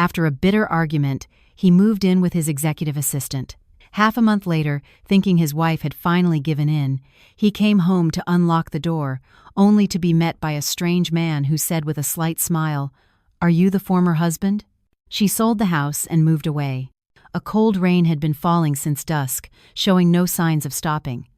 After a bitter argument, he moved in with his executive assistant. Half a month later, thinking his wife had finally given in, he came home to unlock the door, only to be met by a strange man who said with a slight smile, "Are you the former husband?" She sold the house and moved away. A cold rain had been falling since dusk, showing no signs of stopping.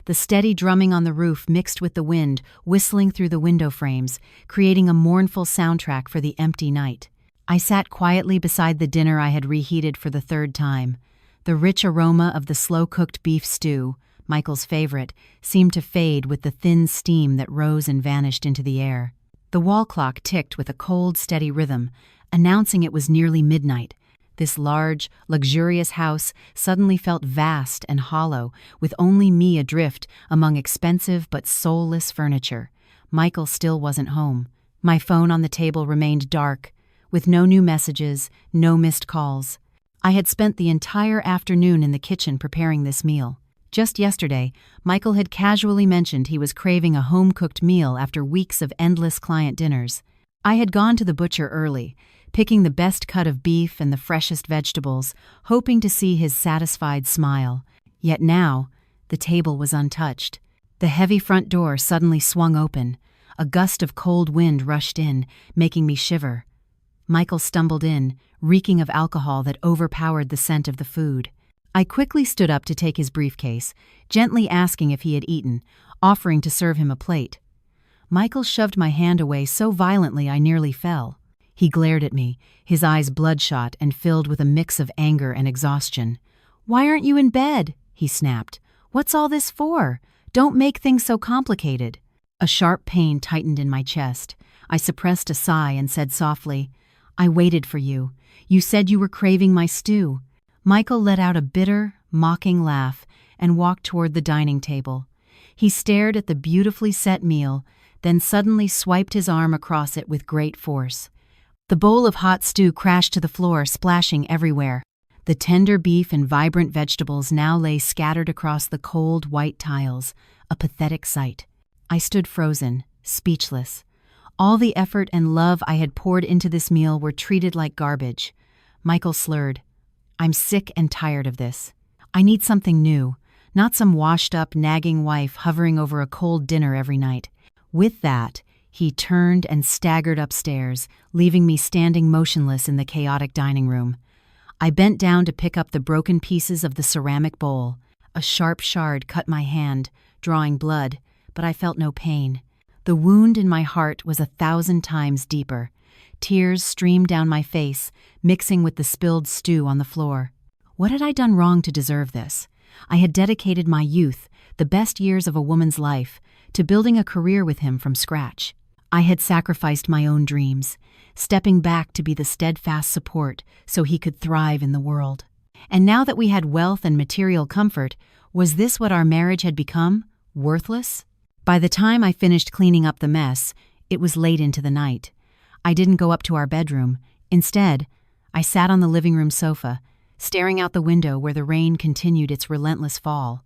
The steady drumming on the roof mixed with the wind, whistling through the window frames, creating a mournful soundtrack for the empty night. I sat quietly beside the dinner I had reheated for the third time. The rich aroma of the slow-cooked beef stew, Michael's favorite, seemed to fade with the thin steam that rose and vanished into the air. The wall clock ticked with a cold, steady rhythm, announcing it was nearly midnight. This large, luxurious house suddenly felt vast and hollow, with only me adrift among expensive but soulless furniture. Michael still wasn't home. My phone on the table remained dark, with no new messages, no missed calls. I had spent the entire afternoon in the kitchen preparing this meal. Just yesterday, Michael had casually mentioned he was craving a home-cooked meal after weeks of endless client dinners. I had gone to the butcher early, picking the best cut of beef and the freshest vegetables, hoping to see his satisfied smile. Yet now, the table was untouched. The heavy front door suddenly swung open. A gust of cold wind rushed in, making me shiver. Michael stumbled in, reeking of alcohol that overpowered the scent of the food. I quickly stood up to take his briefcase, gently asking if he had eaten, offering to serve him a plate. Michael shoved my hand away so violently I nearly fell. He glared at me, his eyes bloodshot and filled with a mix of anger and exhaustion. "Why aren't you in bed?" he snapped. "What's all this for? Don't make things so complicated." A sharp pain tightened in my chest. I suppressed a sigh and said softly, "I waited for you. You said you were craving my stew." Michael let out a bitter, mocking laugh and walked toward the dining table. He stared at the beautifully set meal, then suddenly swiped his arm across it with great force. The bowl of hot stew crashed to the floor, splashing everywhere. The tender beef and vibrant vegetables now lay scattered across the cold, white tiles, a pathetic sight. I stood frozen, speechless. All the effort and love I had poured into this meal were treated like garbage. Michael slurred, "I'm sick and tired of this. I need something new, not some washed-up, nagging wife hovering over a cold dinner every night." With that, he turned and staggered upstairs, leaving me standing motionless in the chaotic dining room. I bent down to pick up the broken pieces of the ceramic bowl. A sharp shard cut my hand, drawing blood, but I felt no pain. The wound in my heart was 1,000 times deeper. Tears streamed down my face, mixing with the spilled stew on the floor. What had I done wrong to deserve this? I had dedicated my youth, the best years of a woman's life, to building a career with him from scratch. I had sacrificed my own dreams, stepping back to be the steadfast support so he could thrive in the world. And now that we had wealth and material comfort, was this what our marriage had become? Worthless? By the time I finished cleaning up the mess, it was late into the night. I didn't go up to our bedroom. Instead, I sat on the living room sofa, staring out the window where the rain continued its relentless fall.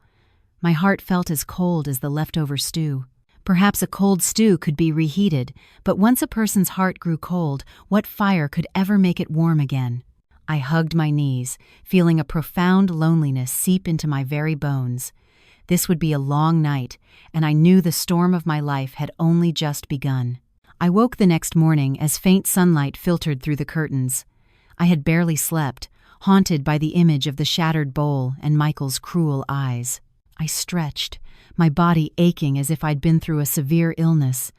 My heart felt as cold as the leftover stew. Perhaps a cold stew could be reheated, but once a person's heart grew cold, what fire could ever make it warm again? I hugged my knees, feeling a profound loneliness seep into my very bones. This would be a long night, and I knew the storm of my life had only just begun. I woke the next morning as faint sunlight filtered through the curtains. I had barely slept, haunted by the image of the shattered bowl and Michael's cruel eyes. I stretched, my body aching as if I'd been through a severe illness.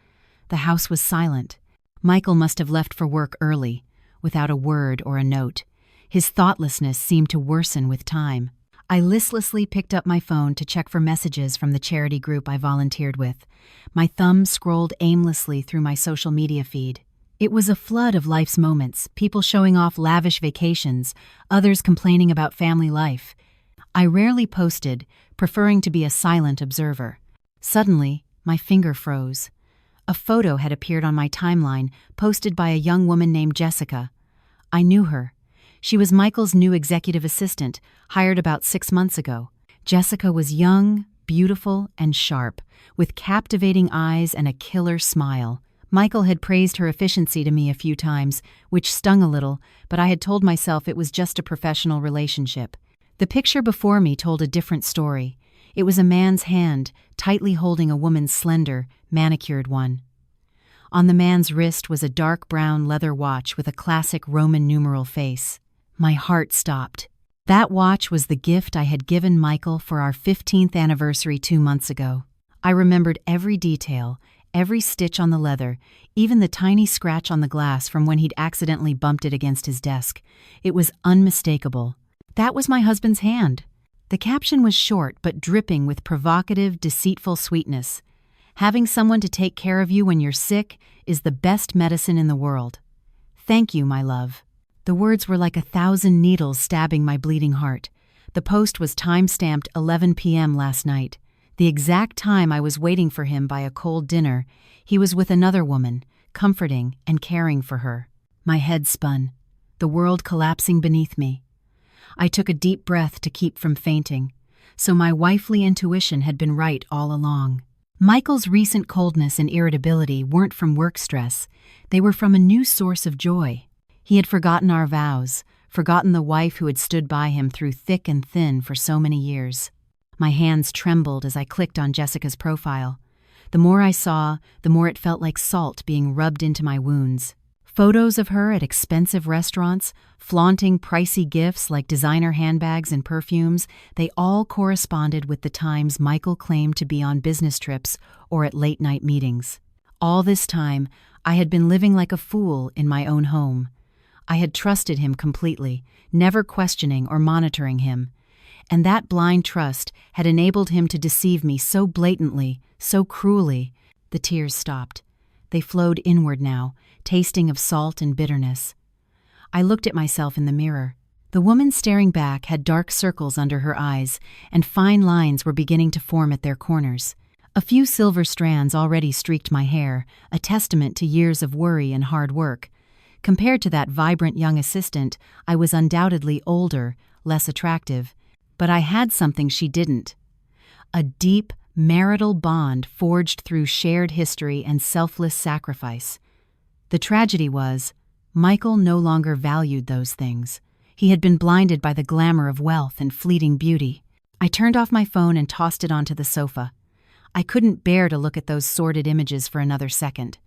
The house was silent. Michael must have left for work early, without a word or a note. His thoughtlessness seemed to worsen with time. I listlessly picked up my phone to check for messages from the charity group I volunteered with. My thumb scrolled aimlessly through my social media feed. It was a flood of life's moments, people showing off lavish vacations, others complaining about family life. I rarely posted, preferring to be a silent observer. Suddenly, my finger froze. A photo had appeared on my timeline, posted by a young woman named Jessica. I knew her. She was Michael's new executive assistant, hired about 6 months ago. Jessica was young, beautiful, and sharp, with captivating eyes and a killer smile. Michael had praised her efficiency to me a few times, which stung a little, but I had told myself it was just a professional relationship. The picture before me told a different story. It was a man's hand, tightly holding a woman's slender, manicured one. On the man's wrist was a dark brown leather watch with a classic Roman numeral face. My heart stopped. That watch was the gift I had given Michael for our 15th anniversary 2 months ago. I remembered every detail, every stitch on the leather, even the tiny scratch on the glass from when he'd accidentally bumped it against his desk. It was unmistakable. That was my husband's hand. The caption was short but dripping with provocative, deceitful sweetness. Having someone to take care of you when you're sick is the best medicine in the world. Thank you, my love. The words were like 1,000 needles stabbing my bleeding heart. The post was time-stamped 11 p.m. last night. The exact time I was waiting for him by a cold dinner, he was with another woman, comforting and caring for her. My head spun, the world collapsing beneath me. I took a deep breath to keep from fainting, so my wifely intuition had been right all along. Michael's recent coldness and irritability weren't from work stress, they were from a new source of joy. He had forgotten our vows, forgotten the wife who had stood by him through thick and thin for so many years. My hands trembled as I clicked on Jessica's profile. The more I saw, the more it felt like salt being rubbed into my wounds. Photos of her at expensive restaurants, flaunting pricey gifts like designer handbags and perfumes, they all corresponded with the times Michael claimed to be on business trips or at late-night meetings. All this time, I had been living like a fool in my own home. I had trusted him completely, never questioning or monitoring him. And that blind trust had enabled him to deceive me so blatantly, so cruelly. The tears stopped. They flowed inward now, tasting of salt and bitterness. I looked at myself in the mirror. The woman staring back had dark circles under her eyes, and fine lines were beginning to form at their corners. A few silver strands already streaked my hair, a testament to years of worry and hard work. Compared to that vibrant young assistant, I was undoubtedly older, less attractive. But I had something she didn't. A deep, marital bond forged through shared history and selfless sacrifice. The tragedy was, Michael no longer valued those things. He had been blinded by the glamour of wealth and fleeting beauty. I turned off my phone and tossed it onto the sofa. I couldn't bear to look at those sordid images for another second.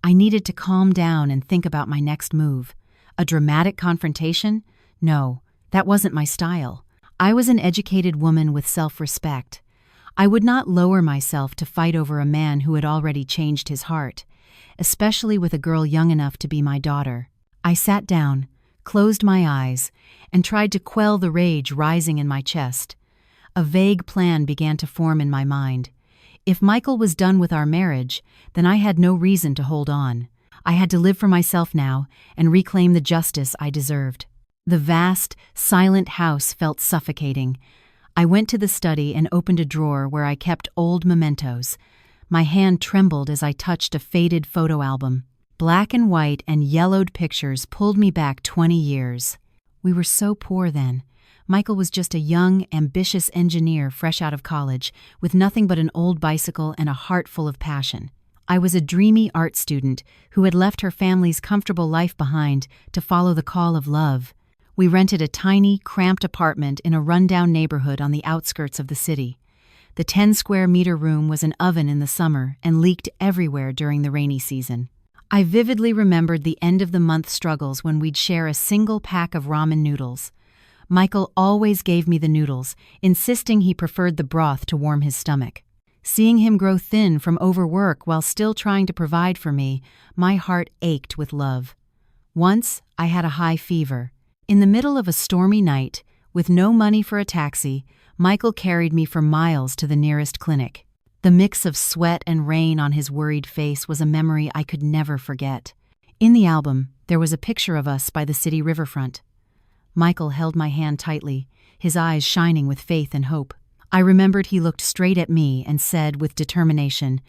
I needed to calm down and think about my next move. A dramatic confrontation? No, that wasn't my style. I was an educated woman with self-respect. I would not lower myself to fight over a man who had already changed his heart, especially with a girl young enough to be my daughter. I sat down, closed my eyes, and tried to quell the rage rising in my chest. A vague plan began to form in my mind. If Michael was done with our marriage, then I had no reason to hold on. I had to live for myself now and reclaim the justice I deserved. The vast, silent house felt suffocating. I went to the study and opened a drawer where I kept old mementos. My hand trembled as I touched a faded photo album. Black and white and yellowed pictures pulled me back 20 years. We were so poor then. Michael was just a young, ambitious engineer fresh out of college, with nothing but an old bicycle and a heart full of passion. I was a dreamy art student who had left her family's comfortable life behind to follow the call of love. We rented a tiny, cramped apartment in a rundown neighborhood on the outskirts of the city. The 10-square-meter room was an oven in the summer and leaked everywhere during the rainy season. I vividly remembered the end-of-the-month struggles when we'd share a single pack of ramen noodles. Michael always gave me the noodles, insisting he preferred the broth to warm his stomach. Seeing him grow thin from overwork while still trying to provide for me, my heart ached with love. Once, I had a high fever. In the middle of a stormy night, with no money for a taxi, Michael carried me for miles to the nearest clinic. The mix of sweat and rain on his worried face was a memory I could never forget. In the album, there was a picture of us by the city riverfront. Michael held my hand tightly, his eyes shining with faith and hope. I remembered he looked straight at me and said with determination,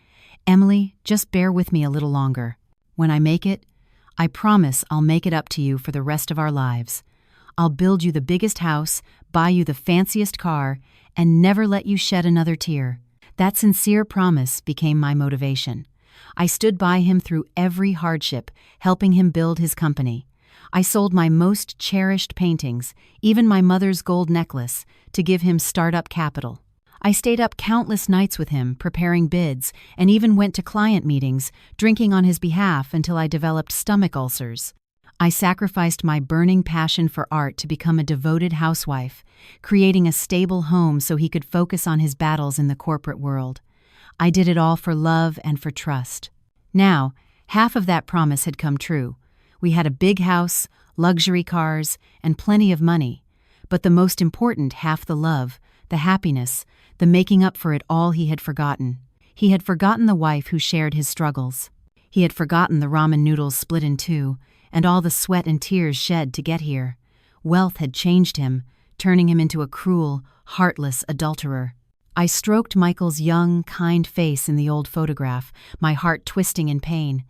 "Emily, just bear with me a little longer. When I make it, I promise I'll make it up to you for the rest of our lives. I'll build you the biggest house, buy you the fanciest car, and never let you shed another tear." That sincere promise became my motivation. I stood by him through every hardship, helping him build his company. I sold my most cherished paintings, even my mother's gold necklace, to give him startup capital. I stayed up countless nights with him, preparing bids, and even went to client meetings, drinking on his behalf until I developed stomach ulcers. I sacrificed my burning passion for art to become a devoted housewife, creating a stable home so he could focus on his battles in the corporate world. I did it all for love and for trust. Now, half of that promise had come true. We had a big house, luxury cars, and plenty of money. But the most important half, the love, the happiness, the making up for it all, he had forgotten. He had forgotten the wife who shared his struggles. He had forgotten the ramen noodles split in two, and all the sweat and tears shed to get here. Wealth had changed him, turning him into a cruel, heartless adulterer. I stroked Michael's young, kind face in the old photograph, my heart twisting in pain.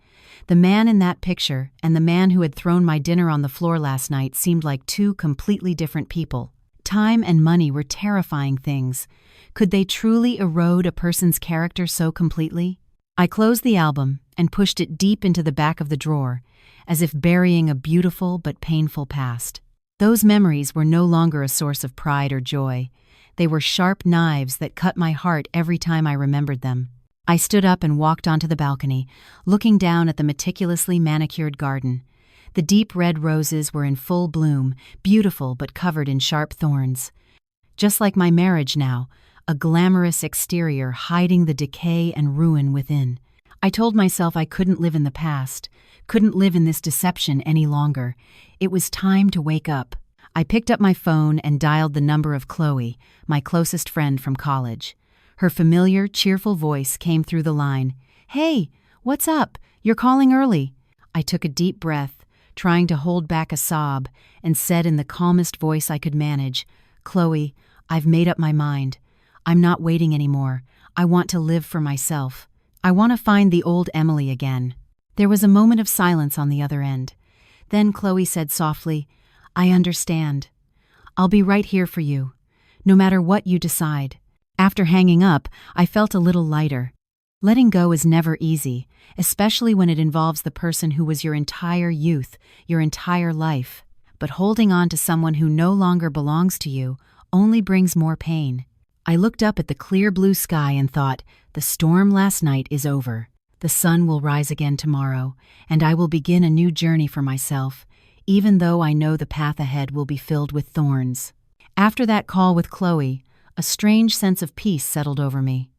The man in that picture and the man who had thrown my dinner on the floor last night seemed like two completely different people. Time and money were terrifying things. Could they truly erode a person's character so completely? I closed the album and pushed it deep into the back of the drawer, as if burying a beautiful but painful past. Those memories were no longer a source of pride or joy. They were sharp knives that cut my heart every time I remembered them. I stood up and walked onto the balcony, looking down at the meticulously manicured garden. The deep red roses were in full bloom, beautiful but covered in sharp thorns. Just like my marriage now, a glamorous exterior hiding the decay and ruin within. I told myself I couldn't live in the past, couldn't live in this deception any longer. It was time to wake up. I picked up my phone and dialed the number of Chloe, my closest friend from college. Her familiar, cheerful voice came through the line. "Hey, what's up? You're calling early." I took a deep breath, trying to hold back a sob, and said in the calmest voice I could manage, "Chloe, I've made up my mind. I'm not waiting anymore. I want to live for myself. I want to find the old Emily again." There was a moment of silence on the other end. Then Chloe said softly, "I understand. I'll be right here for you, no matter what you decide." After hanging up, I felt a little lighter. Letting go is never easy, especially when it involves the person who was your entire youth, your entire life. But holding on to someone who no longer belongs to you only brings more pain. I looked up at the clear blue sky and thought, the storm last night is over. The sun will rise again tomorrow, and I will begin a new journey for myself, even though I know the path ahead will be filled with thorns. After that call with Chloe, a strange sense of peace settled over me.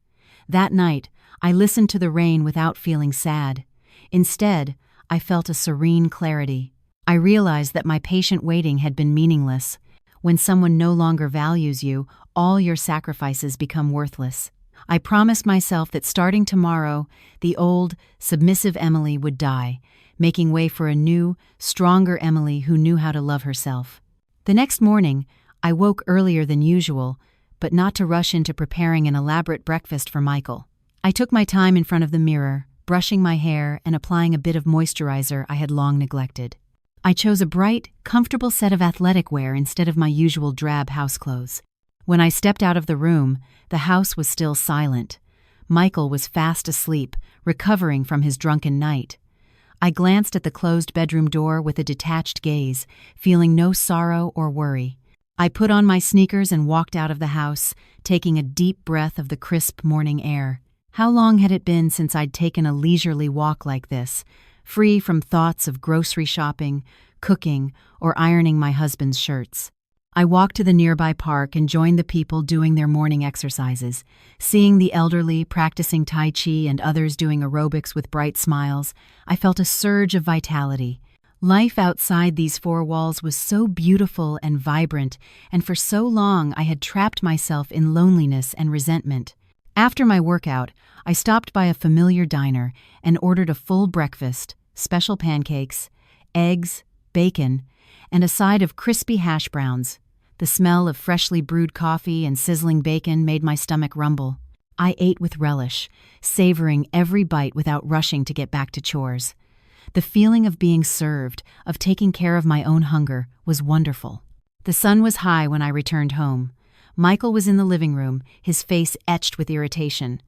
That night, I listened to the rain without feeling sad. Instead, I felt a serene clarity. I realized that my patient waiting had been meaningless. When someone no longer values you, all your sacrifices become worthless. I promised myself that starting tomorrow, the old, submissive Emily would die, making way for a new, stronger Emily who knew how to love herself. The next morning, I woke earlier than usual, but not to rush into preparing an elaborate breakfast for Michael. I took my time in front of the mirror, brushing my hair and applying a bit of moisturizer I had long neglected. I chose a bright, comfortable set of athletic wear instead of my usual drab house clothes. When I stepped out of the room, the house was still silent. Michael was fast asleep, recovering from his drunken night. I glanced at the closed bedroom door with a detached gaze, feeling no sorrow or worry. I put on my sneakers and walked out of the house, taking a deep breath of the crisp morning air. How long had it been since I'd taken a leisurely walk like this, free from thoughts of grocery shopping, cooking, or ironing my husband's shirts? I walked to the nearby park and joined the people doing their morning exercises. Seeing the elderly practicing Tai Chi and others doing aerobics with bright smiles, I felt a surge of vitality. Life outside these four walls was so beautiful and vibrant, and for so long I had trapped myself in loneliness and resentment. After my workout, I stopped by a familiar diner and ordered a full breakfast, special pancakes, eggs, bacon, and a side of crispy hash browns. The smell of freshly brewed coffee and sizzling bacon made my stomach rumble. I ate with relish, savoring every bite without rushing to get back to chores. The feeling of being served, of taking care of my own hunger, was wonderful. The sun was high when I returned home. Michael was in the living room, his face etched with irritation.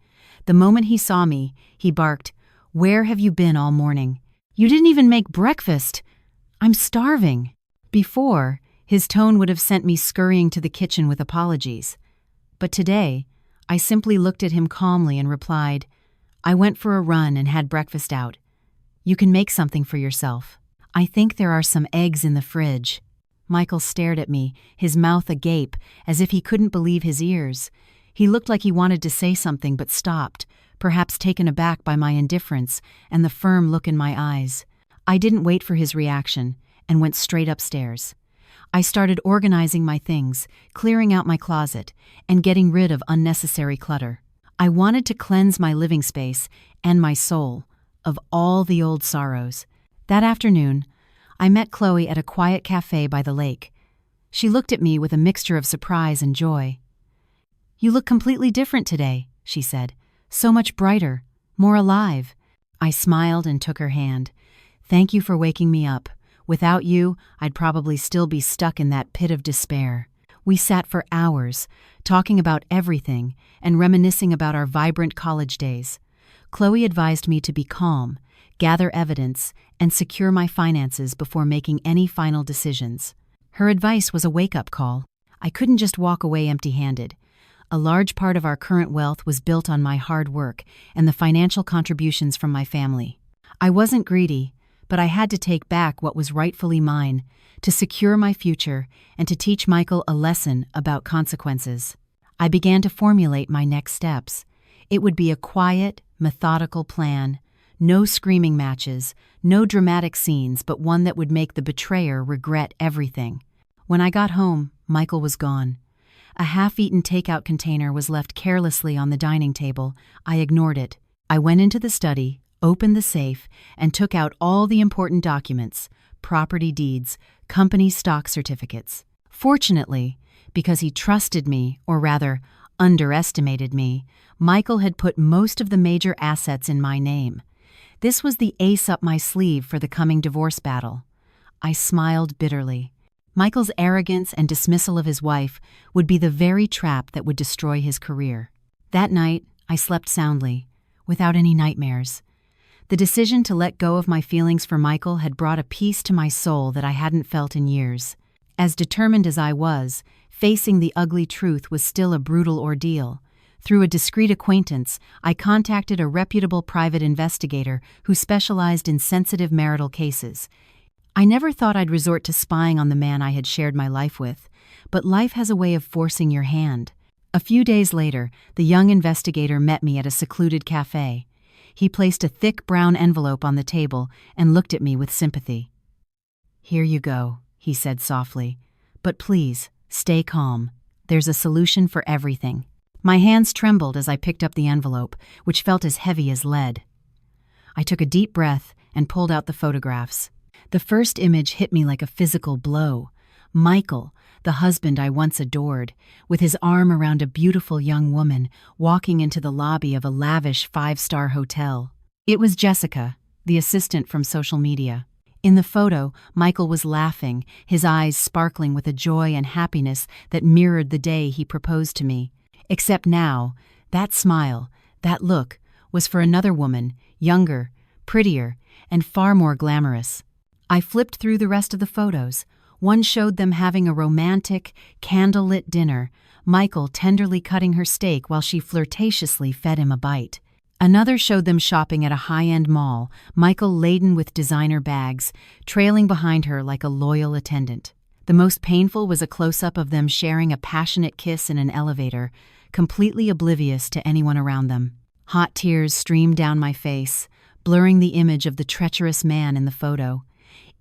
The moment he saw me, he barked, Where have you been all morning? You didn't even make breakfast. I'm starving." Before, his tone would have sent me scurrying to the kitchen with apologies. But today, I simply looked at him calmly and replied, "I went for a run and had breakfast out. You can make something for yourself. I think there are some eggs in the fridge." Michael stared at me, his mouth agape, as if he couldn't believe his ears. He looked like he wanted to say something but stopped, perhaps taken aback by my indifference and the firm look in my eyes. I didn't wait for his reaction and went straight upstairs. I started organizing my things, clearing out my closet, and getting rid of unnecessary clutter. I wanted to cleanse my living space and my soul of all the old sorrows. That afternoon, I met Chloe at a quiet cafe by the lake. She looked at me with a mixture of surprise and joy. "You look completely different today," she said. "So much brighter, more alive." I smiled and took her hand. "Thank you for waking me up. Without you, I'd probably still be stuck in that pit of despair." We sat for hours, talking about everything and reminiscing about our vibrant college days. Chloe advised me to be calm, gather evidence, and secure my finances before making any final decisions. Her advice was a wake-up call. I couldn't just walk away empty-handed. A large part of our current wealth was built on my hard work and the financial contributions from my family. I wasn't greedy, but I had to take back what was rightfully mine, to secure my future and to teach Michael a lesson about consequences. I began to formulate my next steps. It would be a quiet, methodical plan. No screaming matches, no dramatic scenes, but one that would make the betrayer regret everything. When I got home, Michael was gone. A half-eaten takeout container was left carelessly on the dining table. I ignored it. I went into the study, opened the safe, and took out all the important documents, property deeds, company stock certificates. Fortunately, because he trusted me, or rather, underestimated me, Michael had put most of the major assets in my name. This was the ace up my sleeve for the coming divorce battle. I smiled bitterly. Michael's arrogance and dismissal of his wife would be the very trap that would destroy his career. That night, I slept soundly, without any nightmares. The decision to let go of my feelings for Michael had brought a peace to my soul that I hadn't felt in years. As determined as I was, facing the ugly truth was still a brutal ordeal. Through a discreet acquaintance, I contacted a reputable private investigator who specialized in sensitive marital cases. I never thought I'd resort to spying on the man I had shared my life with, but life has a way of forcing your hand. A few days later, the young investigator met me at a secluded cafe. He placed a thick brown envelope on the table and looked at me with sympathy. "Here you go," he said softly. "But please, stay calm. There's a solution for everything." My hands trembled as I picked up the envelope, which felt as heavy as lead. I took a deep breath and pulled out the photographs. The first image hit me like a physical blow. Michael, the husband I once adored, with his arm around a beautiful young woman, walking into the lobby of a lavish 5-star hotel. It was Jessica, the assistant from social media. In the photo, Michael was laughing, his eyes sparkling with a joy and happiness that mirrored the day he proposed to me. Except now, that smile, that look, was for another woman, younger, prettier, and far more glamorous. I flipped through the rest of the photos. One showed them having a romantic, candlelit dinner, Michael tenderly cutting her steak while she flirtatiously fed him a bite. Another showed them shopping at a high-end mall, Michael laden with designer bags, trailing behind her like a loyal attendant. The most painful was a close-up of them sharing a passionate kiss in an elevator, completely oblivious to anyone around them. Hot tears streamed down my face, blurring the image of the treacherous man in the photo.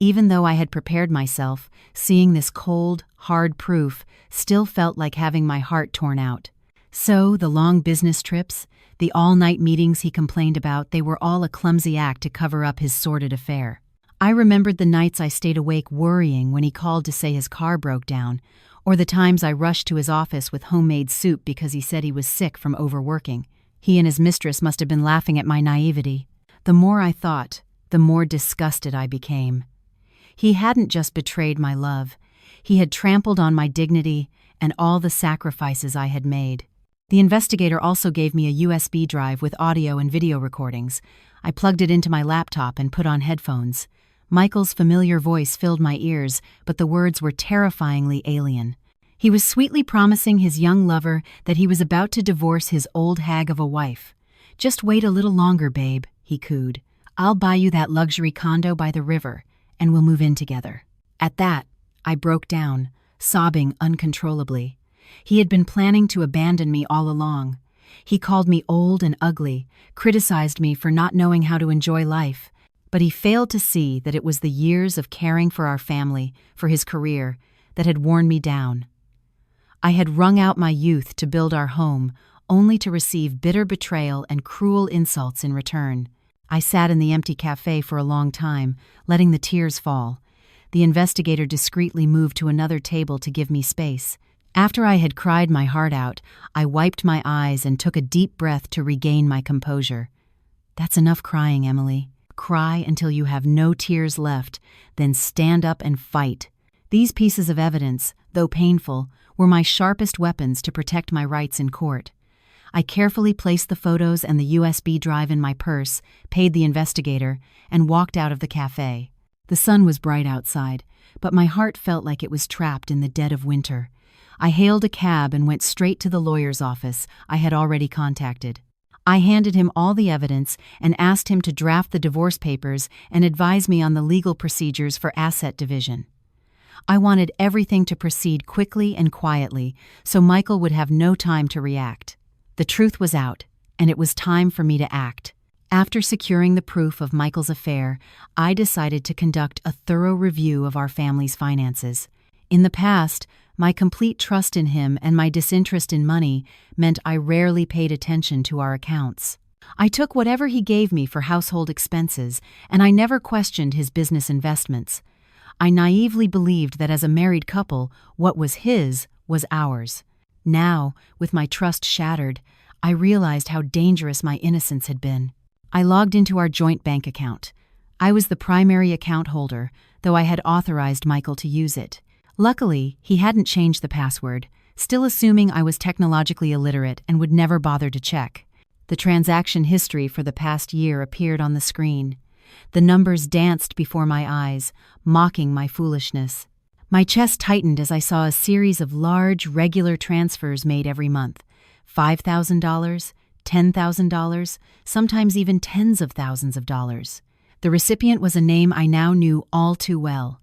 Even though I had prepared myself, seeing this cold, hard proof still felt like having my heart torn out. So, the long business trips, the all-night meetings he complained about, they were all a clumsy act to cover up his sordid affair. I remembered the nights I stayed awake worrying when he called to say his car broke down, or the times I rushed to his office with homemade soup because he said he was sick from overworking. He and his mistress must have been laughing at my naivety. The more I thought, the more disgusted I became. He hadn't just betrayed my love. He had trampled on my dignity and all the sacrifices I had made. The investigator also gave me a USB drive with audio and video recordings. I plugged it into my laptop and put on headphones. Michael's familiar voice filled my ears, but the words were terrifyingly alien. He was sweetly promising his young lover that he was about to divorce his old hag of a wife. "Just wait a little longer, babe," he cooed. "I'll buy you that luxury condo by the river, and we'll move in together." At that, I broke down, sobbing uncontrollably. He had been planning to abandon me all along. He called me old and ugly, criticized me for not knowing how to enjoy life, but he failed to see that it was the years of caring for our family, for his career, that had worn me down. I had wrung out my youth to build our home, only to receive bitter betrayal and cruel insults in return. I sat in the empty cafe for a long time, letting the tears fall. The investigator discreetly moved to another table to give me space. After I had cried my heart out, I wiped my eyes and took a deep breath to regain my composure. "That's enough crying, Emily. Cry until you have no tears left, then stand up and fight." These pieces of evidence, though painful, were my sharpest weapons to protect my rights in court. I carefully placed the photos and the USB drive in my purse, paid the investigator, and walked out of the cafe. The sun was bright outside, but my heart felt like it was trapped in the dead of winter. I hailed a cab and went straight to the lawyer's office I had already contacted. I handed him all the evidence and asked him to draft the divorce papers and advise me on the legal procedures for asset division. I wanted everything to proceed quickly and quietly, so Michael would have no time to react. The truth was out, and it was time for me to act. After securing the proof of Michael's affair, I decided to conduct a thorough review of our family's finances. In the past, my complete trust in him and my disinterest in money meant I rarely paid attention to our accounts. I took whatever he gave me for household expenses, and I never questioned his business investments. I naively believed that as a married couple, what was his was ours. Now, with my trust shattered, I realized how dangerous my innocence had been. I logged into our joint bank account. I was the primary account holder, though I had authorized Michael to use it. Luckily, he hadn't changed the password, still assuming I was technologically illiterate and would never bother to check. The transaction history for the past year appeared on the screen. The numbers danced before my eyes, mocking my foolishness. My chest tightened as I saw a series of large, regular transfers made every month. $5,000, $10,000, sometimes even tens of thousands of dollars. The recipient was a name I now knew all too well: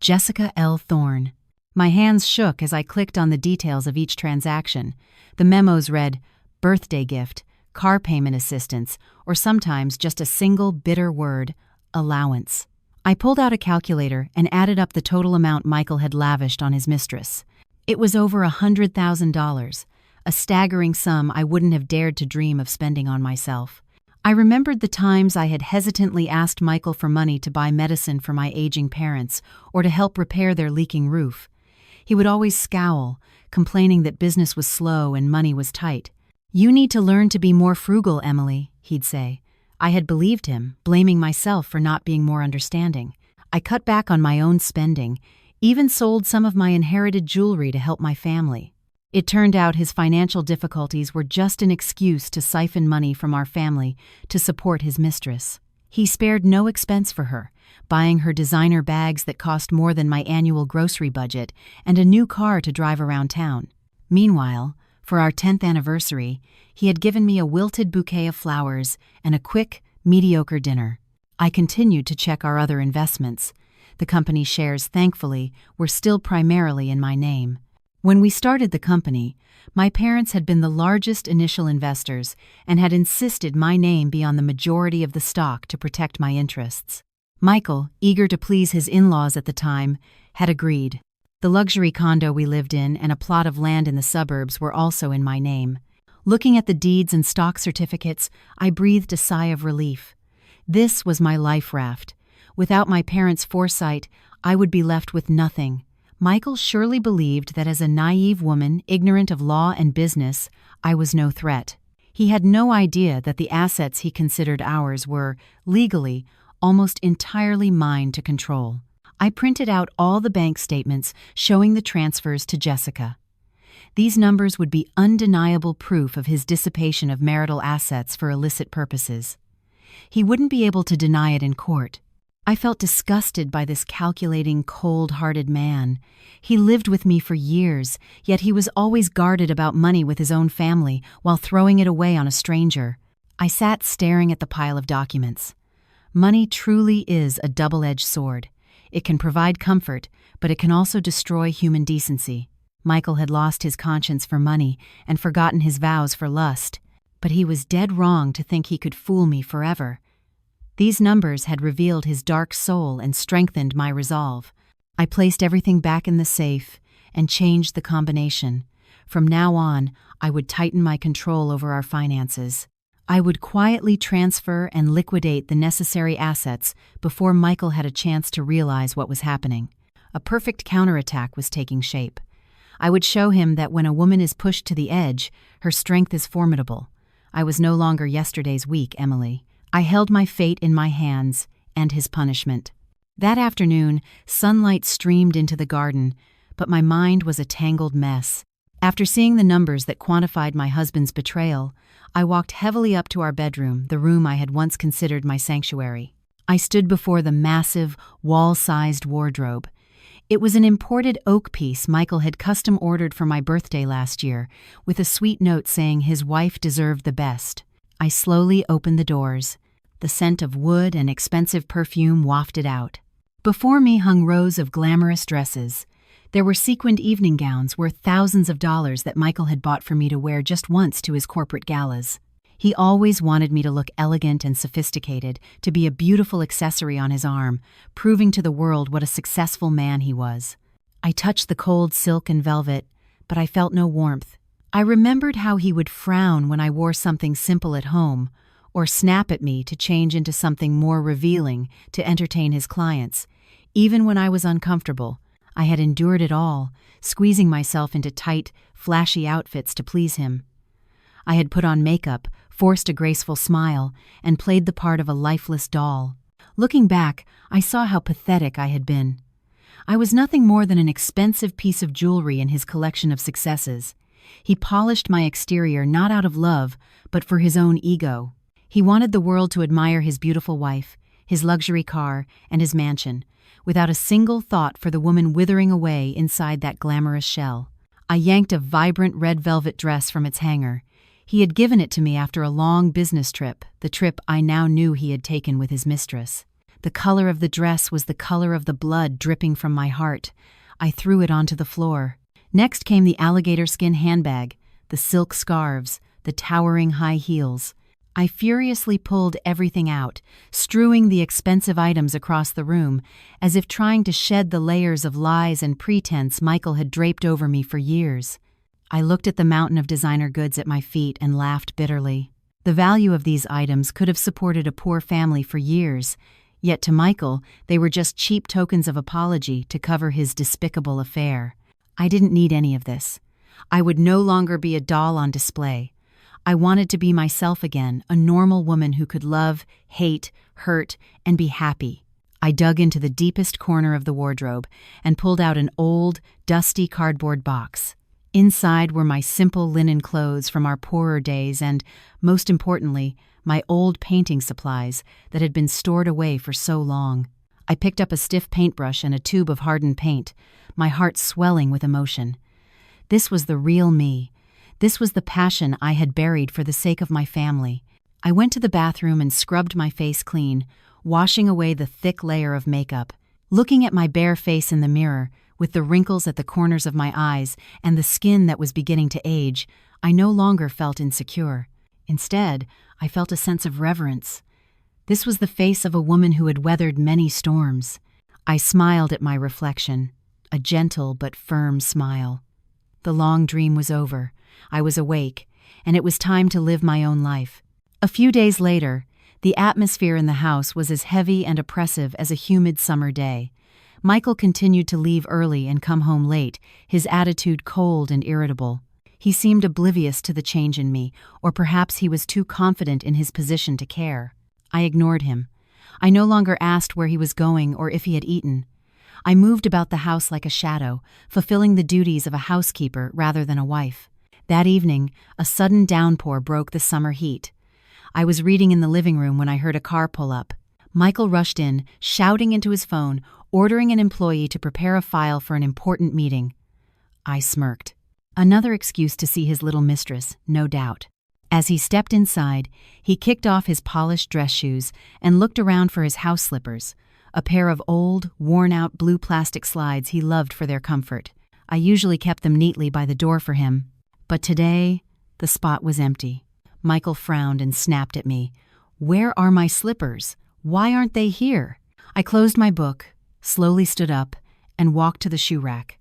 Jessica L. Thorne. My hands shook as I clicked on the details of each transaction. The memos read, birthday gift, car payment assistance, or sometimes just a single bitter word, allowance. I pulled out a calculator and added up the total amount Michael had lavished on his mistress. It was over $100,000, a staggering sum I wouldn't have dared to dream of spending on myself. I remembered the times I had hesitantly asked Michael for money to buy medicine for my aging parents or to help repair their leaking roof. He would always scowl, complaining that business was slow and money was tight. "You need to learn to be more frugal, Emily," he'd say. I had believed him, blaming myself for not being more understanding. I cut back on my own spending, even sold some of my inherited jewelry to help my family. It turned out his financial difficulties were just an excuse to siphon money from our family to support his mistress. He spared no expense for her, buying her designer bags that cost more than my annual grocery budget and a new car to drive around town. Meanwhile, for our 10th anniversary, he had given me a wilted bouquet of flowers and a quick, mediocre dinner. I continued to check our other investments. The company's shares, thankfully, were still primarily in my name. When we started the company, my parents had been the largest initial investors and had insisted my name be on the majority of the stock to protect my interests. Michael, eager to please his in-laws at the time, had agreed. The luxury condo we lived in and a plot of land in the suburbs were also in my name. Looking at the deeds and stock certificates, I breathed a sigh of relief. This was my life raft. Without my parents' foresight, I would be left with nothing. Michael surely believed that as a naive woman, ignorant of law and business, I was no threat. He had no idea that the assets he considered ours were, legally, almost entirely mine to control. I printed out all the bank statements showing the transfers to Jessica. These numbers would be undeniable proof of his dissipation of marital assets for illicit purposes. He wouldn't be able to deny it in court. I felt disgusted by this calculating, cold-hearted man. He lived with me for years, yet he was always guarded about money with his own family while throwing it away on a stranger. I sat staring at the pile of documents. Money truly is a double-edged sword. It can provide comfort, but it can also destroy human decency. Michael had lost his conscience for money and forgotten his vows for lust, but he was dead wrong to think he could fool me forever. These numbers had revealed his dark soul and strengthened my resolve. I placed everything back in the safe and changed the combination. From now on, I would tighten my control over our finances. I would quietly transfer and liquidate the necessary assets before Michael had a chance to realize what was happening. A perfect counterattack was taking shape. I would show him that when a woman is pushed to the edge, her strength is formidable. I was no longer yesterday's weak Emily. I held my fate in my hands and his punishment. That afternoon, sunlight streamed into the garden, but my mind was a tangled mess. After seeing the numbers that quantified my husband's betrayal, I walked heavily up to our bedroom, the room I had once considered my sanctuary. I stood before the massive, wall-sized wardrobe. It was an imported oak piece Michael had custom-ordered for my birthday last year, with a sweet note saying his wife deserved the best. I slowly opened the doors. The scent of wood and expensive perfume wafted out. Before me hung rows of glamorous dresses. There were sequined evening gowns worth thousands of dollars that Michael had bought for me to wear just once to his corporate galas. He always wanted me to look elegant and sophisticated, to be a beautiful accessory on his arm, proving to the world what a successful man he was. I touched the cold silk and velvet, but I felt no warmth. I remembered how he would frown when I wore something simple at home, or snap at me to change into something more revealing to entertain his clients. Even when I was uncomfortable, I had endured it all, squeezing myself into tight, flashy outfits to please him. I had put on makeup, forced a graceful smile, and played the part of a lifeless doll. Looking back, I saw how pathetic I had been. I was nothing more than an expensive piece of jewelry in his collection of successes. He polished my exterior not out of love, but for his own ego. He wanted the world to admire his beautiful wife, his luxury car, and his mansion, without a single thought for the woman withering away inside that glamorous shell. I yanked a vibrant red velvet dress from its hanger. He had given it to me after a long business trip, the trip I now knew he had taken with his mistress. The color of the dress was the color of the blood dripping from my heart. I threw it onto the floor. Next came the alligator skin handbag, the silk scarves, the towering high heels. I furiously pulled everything out, strewing the expensive items across the room, as if trying to shed the layers of lies and pretense Michael had draped over me for years. I looked at the mountain of designer goods at my feet and laughed bitterly. The value of these items could have supported a poor family for years, yet to Michael, they were just cheap tokens of apology to cover his despicable affair. I didn't need any of this. I would no longer be a doll on display. I wanted to be myself again, a normal woman who could love, hate, hurt, and be happy. I dug into the deepest corner of the wardrobe and pulled out an old, dusty cardboard box. Inside were my simple linen clothes from our poorer days and, most importantly, my old painting supplies that had been stored away for so long. I picked up a stiff paintbrush and a tube of hardened paint, my heart swelling with emotion. This was the real me. This was the passion I had buried for the sake of my family. I went to the bathroom and scrubbed my face clean, washing away the thick layer of makeup. Looking at my bare face in the mirror, with the wrinkles at the corners of my eyes and the skin that was beginning to age, I no longer felt insecure. Instead, I felt a sense of reverence. This was the face of a woman who had weathered many storms. I smiled at my reflection, a gentle but firm smile. The long dream was over. I was awake, and it was time to live my own life. A few days later, the atmosphere in the house was as heavy and oppressive as a humid summer day. Michael continued to leave early and come home late, his attitude cold and irritable. He seemed oblivious to the change in me, or perhaps he was too confident in his position to care. I ignored him. I no longer asked where he was going or if he had eaten. I moved about the house like a shadow, fulfilling the duties of a housekeeper rather than a wife. That evening, a sudden downpour broke the summer heat. I was reading in the living room when I heard a car pull up. Michael rushed in, shouting into his phone, ordering an employee to prepare a file for an important meeting. I smirked. Another excuse to see his little mistress, no doubt. As he stepped inside, he kicked off his polished dress shoes and looked around for his house slippers, a pair of old, worn-out blue plastic slides he loved for their comfort. I usually kept them neatly by the door for him, but today, the spot was empty. Michael frowned and snapped at me. "Where are my slippers? Why aren't they here?" I closed my book, slowly stood up, and walked to the shoe rack.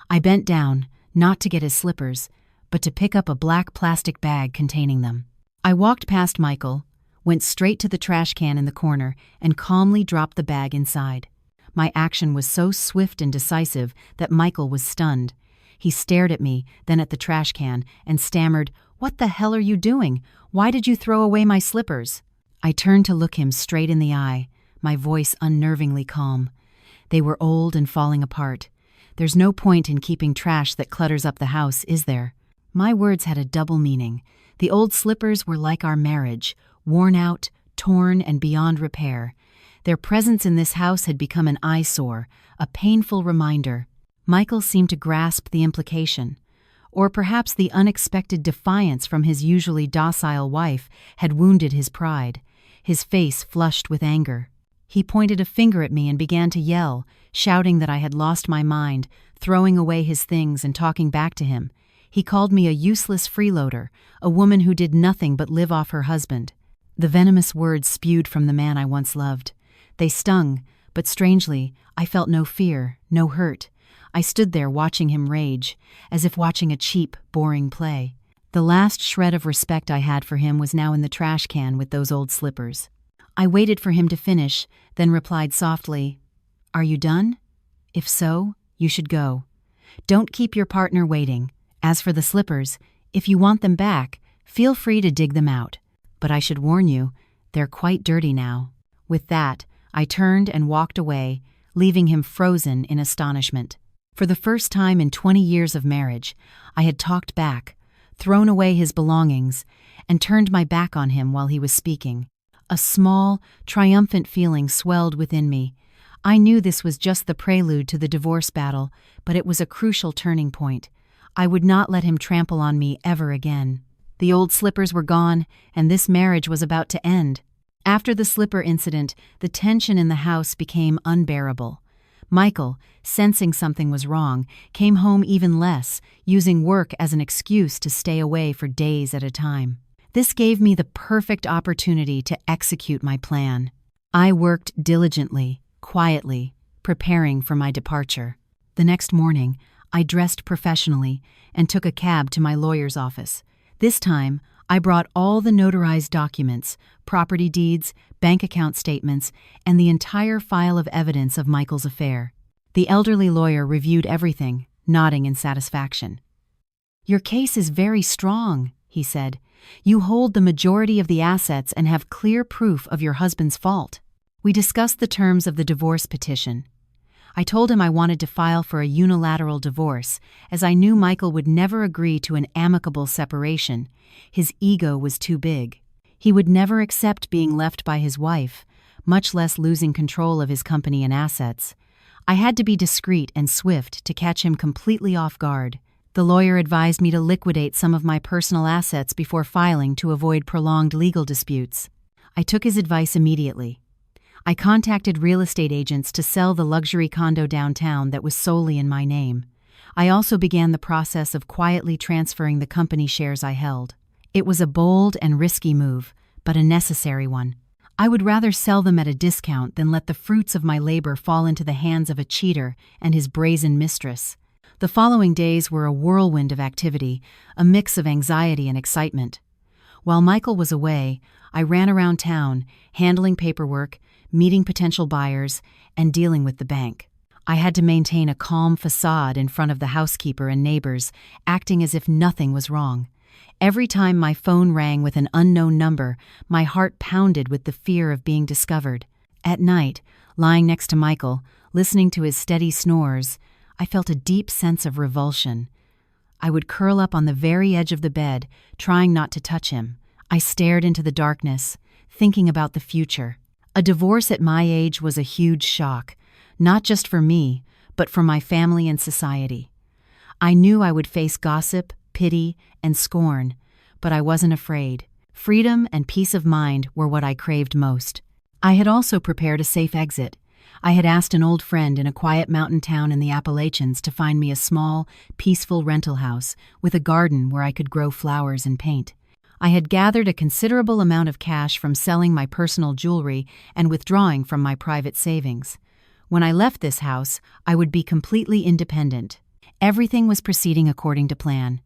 I bent down, not to get his slippers, but to pick up a black plastic bag containing them. I walked past Michael, went straight to the trash can in the corner, and calmly dropped the bag inside. My action was so swift and decisive that Michael was stunned. He stared at me, then at the trash can, and stammered, "What the hell are you doing? Why did you throw away my slippers?" I turned to look him straight in the eye, my voice unnervingly calm. "They were old and falling apart. There's no point in keeping trash that clutters up the house, is there?" My words had a double meaning. The old slippers were like our marriage, worn out, torn, and beyond repair. Their presence in this house had become an eyesore, a painful reminder. Michael seemed to grasp the implication. Or perhaps the unexpected defiance from his usually docile wife had wounded his pride. His face flushed with anger. He pointed a finger at me and began to yell, shouting that I had lost my mind, throwing away his things and talking back to him. He called me a useless freeloader, a woman who did nothing but live off her husband. The venomous words spewed from the man I once loved. They stung, but strangely, I felt no fear, no hurt. I stood there watching him rage, as if watching a cheap, boring play. The last shred of respect I had for him was now in the trash can with those old slippers. I waited for him to finish, then replied softly, "Are you done? If so, you should go. Don't keep your partner waiting. As for the slippers, if you want them back, feel free to dig them out. But I should warn you, they're quite dirty now." With that, I turned and walked away, leaving him frozen in astonishment. For the first time in 20 years of marriage, I had talked back, thrown away his belongings, and turned my back on him while he was speaking. A small, triumphant feeling swelled within me. I knew this was just the prelude to the divorce battle, but it was a crucial turning point. I would not let him trample on me ever again. The old slippers were gone, and this marriage was about to end. After the slipper incident, the tension in the house became unbearable. Michael, sensing something was wrong, came home even less, using work as an excuse to stay away for days at a time. This gave me the perfect opportunity to execute my plan. I worked diligently, quietly, preparing for my departure. The next morning, I dressed professionally and took a cab to my lawyer's office. This time, I brought all the notarized documents, property deeds, bank account statements, and the entire file of evidence of Michael's affair. The elderly lawyer reviewed everything, nodding in satisfaction. "Your case is very strong," he said. "You hold the majority of the assets and have clear proof of your husband's fault." We discussed the terms of the divorce petition. I told him I wanted to file for a unilateral divorce, as I knew Michael would never agree to an amicable separation. His ego was too big. He would never accept being left by his wife, much less losing control of his company and assets. I had to be discreet and swift to catch him completely off guard. The lawyer advised me to liquidate some of my personal assets before filing to avoid prolonged legal disputes. I took his advice immediately. I contacted real estate agents to sell the luxury condo downtown that was solely in my name. I also began the process of quietly transferring the company shares I held. It was a bold and risky move, but a necessary one. I would rather sell them at a discount than let the fruits of my labor fall into the hands of a cheater and his brazen mistress. The following days were a whirlwind of activity, a mix of anxiety and excitement. While Michael was away, I ran around town, handling paperwork, meeting potential buyers, and dealing with the bank. I had to maintain a calm facade in front of the housekeeper and neighbors, acting as if nothing was wrong. Every time my phone rang with an unknown number, my heart pounded with the fear of being discovered. At night, lying next to Michael, listening to his steady snores, I felt a deep sense of revulsion. I would curl up on the very edge of the bed, trying not to touch him. I stared into the darkness, thinking about the future. A divorce at my age was a huge shock, not just for me, but for my family and society. I knew I would face gossip, pity, and scorn, but I wasn't afraid. Freedom and peace of mind were what I craved most. I had also prepared a safe exit. I had asked an old friend in a quiet mountain town in the Appalachians to find me a small, peaceful rental house with a garden where I could grow flowers and paint. I had gathered a considerable amount of cash from selling my personal jewelry and withdrawing from my private savings. When I left this house, I would be completely independent. Everything was proceeding according to plan.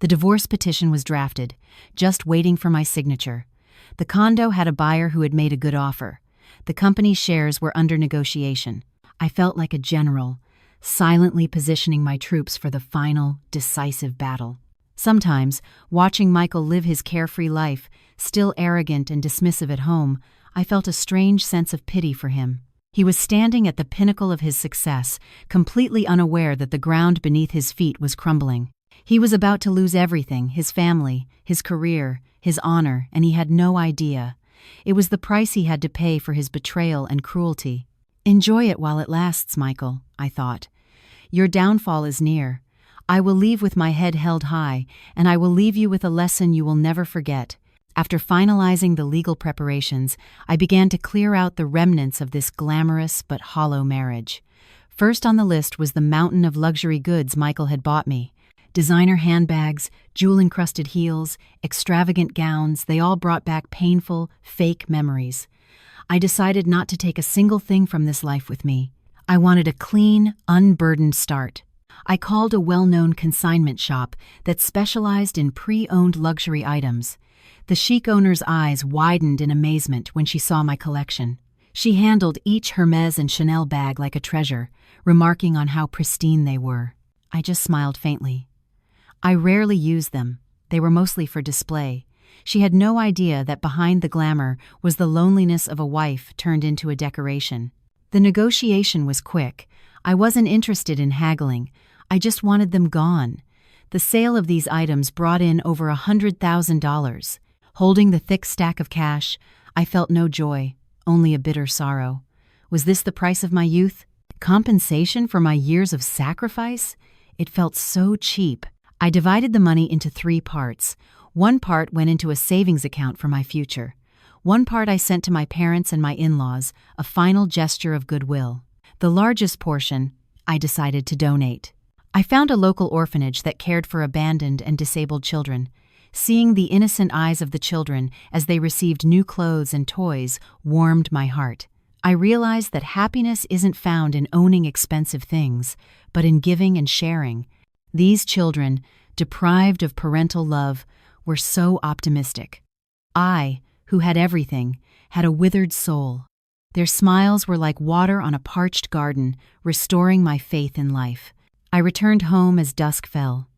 The divorce petition was drafted, just waiting for my signature. The condo had a buyer who had made a good offer. The company's shares were under negotiation. I felt like a general, silently positioning my troops for the final, decisive battle. Sometimes, watching Michael live his carefree life, still arrogant and dismissive at home, I felt a strange sense of pity for him. He was standing at the pinnacle of his success, completely unaware that the ground beneath his feet was crumbling. He was about to lose everything, his family, his career, his honor, and he had no idea. It was the price he had to pay for his betrayal and cruelty. "Enjoy it while it lasts, Michael," I thought. "Your downfall is near. I will leave with my head held high, and I will leave you with a lesson you will never forget." After finalizing the legal preparations, I began to clear out the remnants of this glamorous but hollow marriage. First on the list was the mountain of luxury goods Michael had bought me. Designer handbags, jewel-encrusted heels, extravagant gowns, they all brought back painful, fake memories. I decided not to take a single thing from this life with me. I wanted a clean, unburdened start. I called a well-known consignment shop that specialized in pre-owned luxury items. The chic owner's eyes widened in amazement when she saw my collection. She handled each Hermes and Chanel bag like a treasure, remarking on how pristine they were. I just smiled faintly. I rarely used them. They were mostly for display. She had no idea that behind the glamour was the loneliness of a wife turned into a decoration. The negotiation was quick. I wasn't interested in haggling. I just wanted them gone. The sale of these items brought in over $100,000. Holding the thick stack of cash, I felt no joy, only a bitter sorrow. Was this the price of my youth? Compensation for my years of sacrifice? It felt so cheap. I divided the money into 3 parts. One part went into a savings account for my future. One part I sent to my parents and my in-laws, a final gesture of goodwill. The largest portion, I decided to donate. I found a local orphanage that cared for abandoned and disabled children. Seeing the innocent eyes of the children as they received new clothes and toys warmed my heart. I realized that happiness isn't found in owning expensive things, but in giving and sharing. These children, deprived of parental love, were so optimistic. I, who had everything, had a withered soul. Their smiles were like water on a parched garden, restoring my faith in life. I returned home as dusk fell.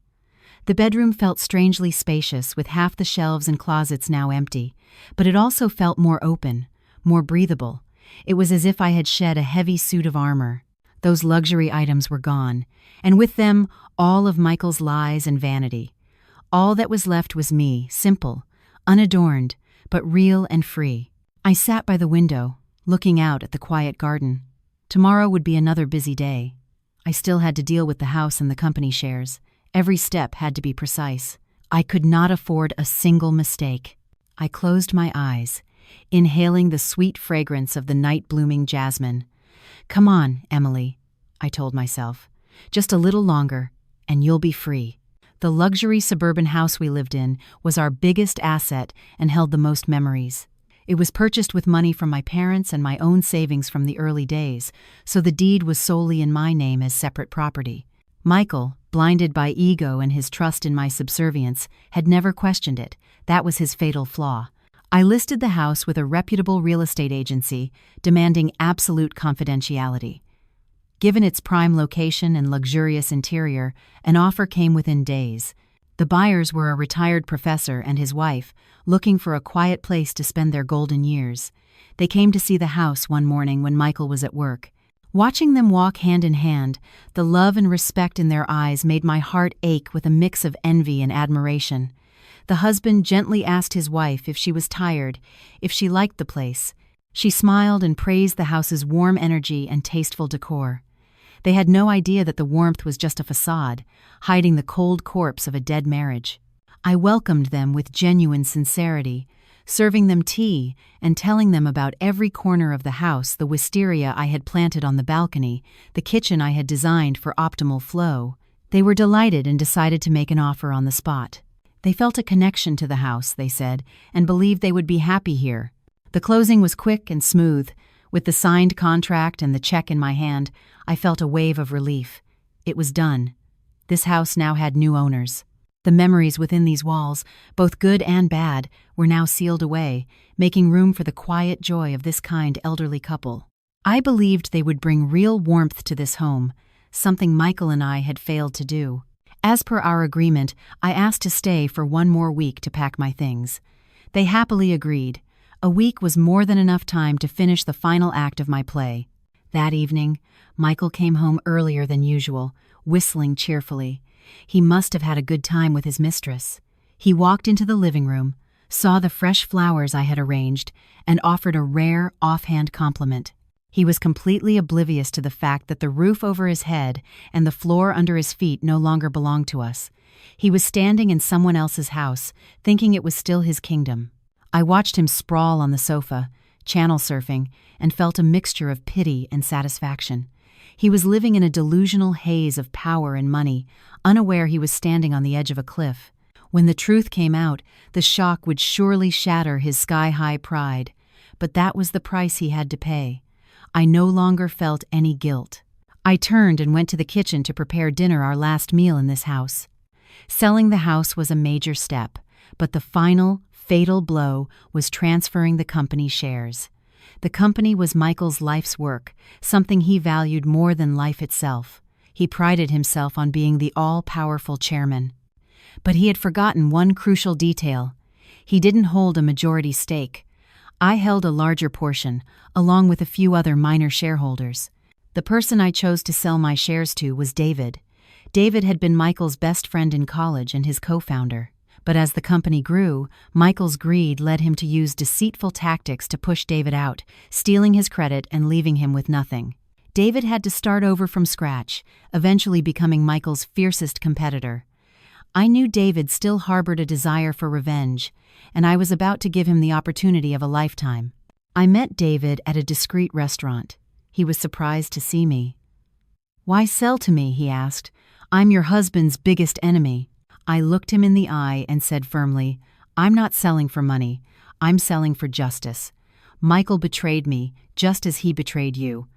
The bedroom felt strangely spacious, with half the shelves and closets now empty, but it also felt more open, more breathable. It was as if I had shed a heavy suit of armor. Those luxury items were gone, and with them, all of Michael's lies and vanity. All that was left was me, simple, unadorned, but real and free. I sat by the window, looking out at the quiet garden. Tomorrow would be another busy day. I still had to deal with the house and the company shares. Every step had to be precise. I could not afford a single mistake. I closed my eyes, inhaling the sweet fragrance of the night-blooming jasmine. "Come on, Emily," I told myself. "Just a little longer, and you'll be free." The luxury suburban house we lived in was our biggest asset and held the most memories. It was purchased with money from my parents and my own savings from the early days, so the deed was solely in my name as separate property. Michael, blinded by ego and his trust in my subservience, had never questioned it. That was his fatal flaw. I listed the house with a reputable real estate agency, demanding absolute confidentiality. Given its prime location and luxurious interior, an offer came within days. The buyers were a retired professor and his wife, looking for a quiet place to spend their golden years. They came to see the house one morning when Michael was at work. Watching them walk hand in hand, the love and respect in their eyes made my heart ache with a mix of envy and admiration. The husband gently asked his wife if she was tired, if she liked the place. She smiled and praised the house's warm energy and tasteful decor. They had no idea that the warmth was just a facade, hiding the cold corpse of a dead marriage. I welcomed them with genuine sincerity, serving them tea and telling them about every corner of the house, the wisteria I had planted on the balcony, the kitchen I had designed for optimal flow. They were delighted and decided to make an offer on the spot. They felt a connection to the house, they said, and believed they would be happy here. The closing was quick and smooth. With the signed contract and the check in my hand, I felt a wave of relief. It was done. This house now had new owners. The memories within these walls, both good and bad, were now sealed away, making room for the quiet joy of this kind elderly couple. I believed they would bring real warmth to this home, something Michael and I had failed to do. As per our agreement, I asked to stay for one more week to pack my things. They happily agreed. A week was more than enough time to finish the final act of my play. That evening, Michael came home earlier than usual, whistling cheerfully. He must have had a good time with his mistress. He walked into the living room, saw the fresh flowers I had arranged, and offered a rare, offhand compliment. He was completely oblivious to the fact that the roof over his head and the floor under his feet no longer belonged to us. He was standing in someone else's house, thinking it was still his kingdom. I watched him sprawl on the sofa, channel surfing, and felt a mixture of pity and satisfaction. He was living in a delusional haze of power and money, unaware he was standing on the edge of a cliff. When the truth came out, the shock would surely shatter his sky-high pride. But that was the price he had to pay. I no longer felt any guilt. I turned and went to the kitchen to prepare dinner, our last meal in this house. Selling the house was a major step, but the final, fatal blow was transferring the company shares. The company was Michael's life's work, something he valued more than life itself. He prided himself on being the all-powerful chairman. But he had forgotten one crucial detail. He didn't hold a majority stake. I held a larger portion, along with a few other minor shareholders. The person I chose to sell my shares to was David. David had been Michael's best friend in college and his co-founder. But as the company grew, Michael's greed led him to use deceitful tactics to push David out, stealing his credit and leaving him with nothing. David had to start over from scratch, eventually becoming Michael's fiercest competitor. I knew David still harbored a desire for revenge, and I was about to give him the opportunity of a lifetime. I met David at a discreet restaurant. He was surprised to see me. "Why sell to me?" he asked. "I'm your husband's biggest enemy." I looked him in the eye and said firmly, "I'm not selling for money. I'm selling for justice. Michael betrayed me, just as he betrayed you.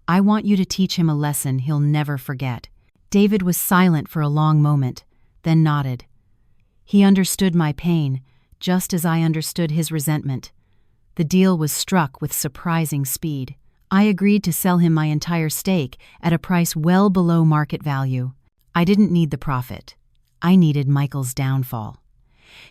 I want you to teach him a lesson he'll never forget." David was silent for a long moment, then nodded. He understood my pain, just as I understood his resentment. The deal was struck with surprising speed. I agreed to sell him my entire stake at a price well below market value. I didn't need the profit. I needed Michael's downfall.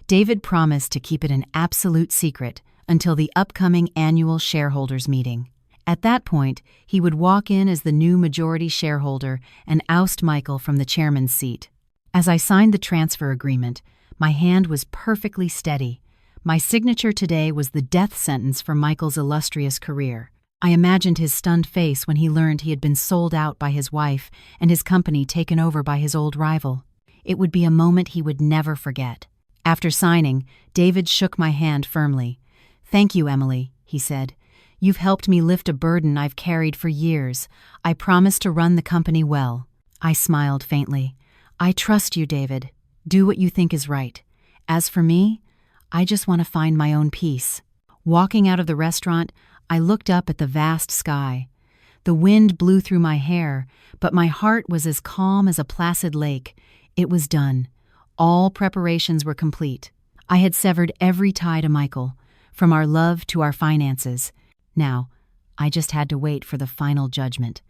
David promised to keep it an absolute secret until the upcoming annual shareholders meeting. At that point, he would walk in as the new majority shareholder and oust Michael from the chairman's seat. As I signed the transfer agreement, my hand was perfectly steady. My signature today was the death sentence for Michael's illustrious career. I imagined his stunned face when he learned he had been sold out by his wife and his company taken over by his old rival. It would be a moment he would never forget. After signing, David shook my hand firmly. "Thank you, Emily," he said. "You've helped me lift a burden I've carried for years. I promise to run the company well." I smiled faintly. "I trust you, David. Do what you think is right. As for me, I just want to find my own peace." Walking out of the restaurant, I looked up at the vast sky. The wind blew through my hair, but my heart was as calm as a placid lake. It was done. All preparations were complete. I had severed every tie to Michael, from our love to our finances. Now, I just had to wait for the final judgment.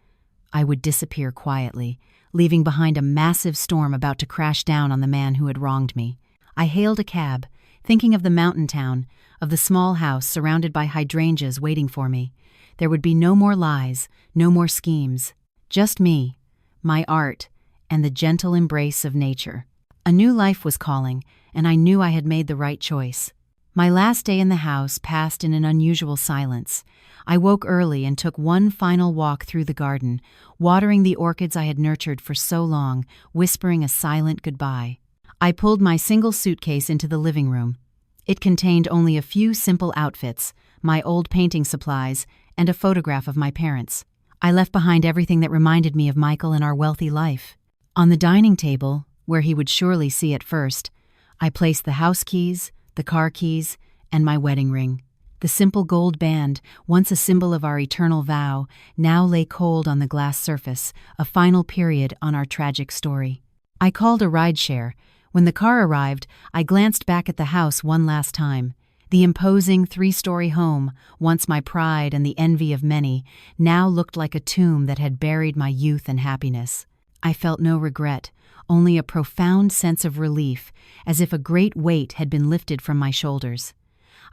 I would disappear quietly, leaving behind a massive storm about to crash down on the man who had wronged me. I hailed a cab, thinking of the mountain town, of the small house surrounded by hydrangeas waiting for me. There would be no more lies, no more schemes. Just me, my art, and the gentle embrace of nature. A new life was calling, and I knew I had made the right choice. My last day in the house passed in an unusual silence. I woke early and took one final walk through the garden, watering the orchids I had nurtured for so long, whispering a silent goodbye. I pulled my single suitcase into the living room. It contained only a few simple outfits, my old painting supplies, and a photograph of my parents. I left behind everything that reminded me of Michael and our wealthy life. On the dining table, where he would surely see it first, I placed the house keys, the car keys, and my wedding ring. The simple gold band, once a symbol of our eternal vow, now lay cold on the glass surface, a final period on our tragic story. I called a rideshare. When the car arrived, I glanced back at the house one last time. The imposing 3-story home, once my pride and the envy of many, now looked like a tomb that had buried my youth and happiness. I felt no regret, only a profound sense of relief, as if a great weight had been lifted from my shoulders.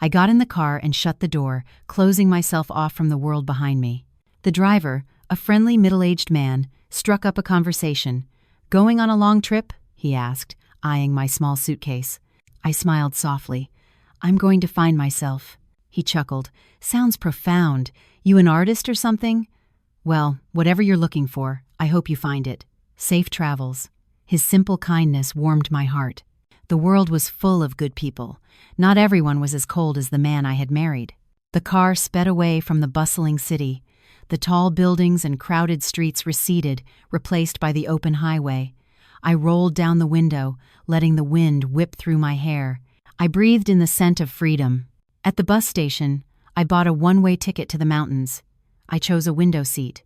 I got in the car and shut the door, closing myself off from the world behind me. The driver, a friendly middle-aged man, struck up a conversation. "Going on a long trip?" he asked, eyeing my small suitcase. I smiled softly. "I'm going to find myself." He chuckled. "Sounds profound. You an artist or something?" "Well, whatever you're looking for, I hope you find it. Safe travels." His simple kindness warmed my heart. The world was full of good people. Not everyone was as cold as the man I had married. The car sped away from the bustling city. The tall buildings and crowded streets receded, replaced by the open highway. I rolled down the window, letting the wind whip through my hair. I breathed in the scent of freedom. At the bus station, I bought a one-way ticket to the mountains. I chose a window seat.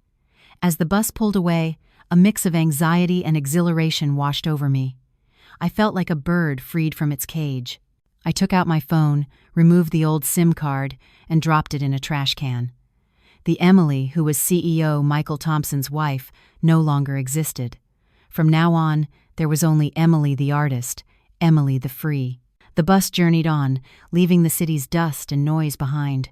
As the bus pulled away, a mix of anxiety and exhilaration washed over me. I felt like a bird freed from its cage. I took out my phone, removed the old SIM card, and dropped it in a trash can. The Emily who was CEO Michael Thompson's wife no longer existed. From now on, there was only Emily the artist, Emily the free. The bus journeyed on, leaving the city's dust and noise behind.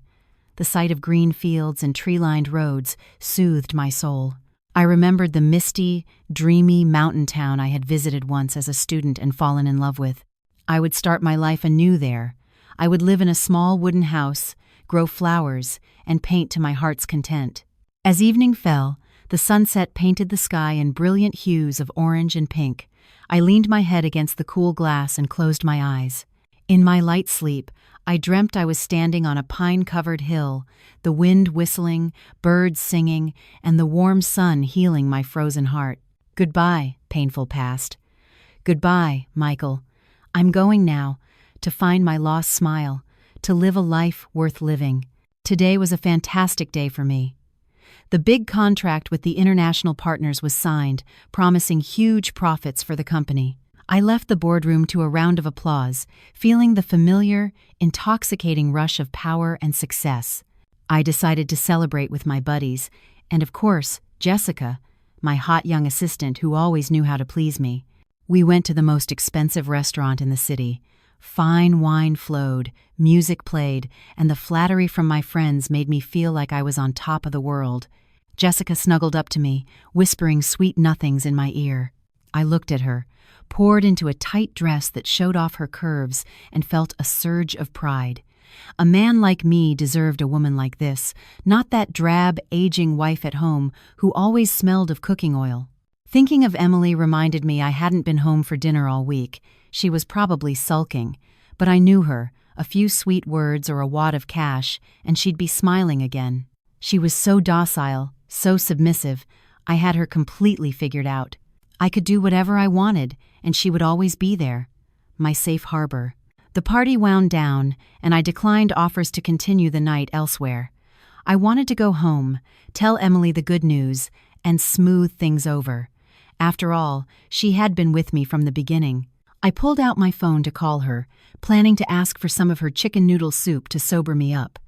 The sight of green fields and tree-lined roads soothed my soul. I remembered the misty, dreamy mountain town I had visited once as a student and fallen in love with. I would start my life anew there. I would live in a small wooden house, grow flowers, and paint to my heart's content. As evening fell, the sunset painted the sky in brilliant hues of orange and pink. I leaned my head against the cool glass and closed my eyes. In my light sleep, I dreamt I was standing on a pine-covered hill, the wind whistling, birds singing, and the warm sun healing my frozen heart. Goodbye, painful past. Goodbye, Michael. I'm going now, to find my lost smile, to live a life worth living. Today was a fantastic day for me. The big contract with the international partners was signed, promising huge profits for the company. I left the boardroom to a round of applause, feeling the familiar, intoxicating rush of power and success. I decided to celebrate with my buddies, and of course, Jessica, my hot young assistant who always knew how to please me. We went to the most expensive restaurant in the city. Fine wine flowed, music played, and the flattery from my friends made me feel like I was on top of the world. Jessica snuggled up to me, whispering sweet nothings in my ear. I looked at her, poured into a tight dress that showed off her curves, and felt a surge of pride. A man like me deserved a woman like this, not that drab, aging wife at home who always smelled of cooking oil. Thinking of Emily reminded me I hadn't been home for dinner all week. She was probably sulking, but I knew her. A few sweet words or a wad of cash, and she'd be smiling again. She was so docile, so submissive. I had her completely figured out. I could do whatever I wanted, and she would always be there. My safe harbor. The party wound down, and I declined offers to continue the night elsewhere. I wanted to go home, tell Emily the good news, and smooth things over. After all, she had been with me from the beginning. I pulled out my phone to call her, planning to ask for some of her chicken noodle soup to sober me up.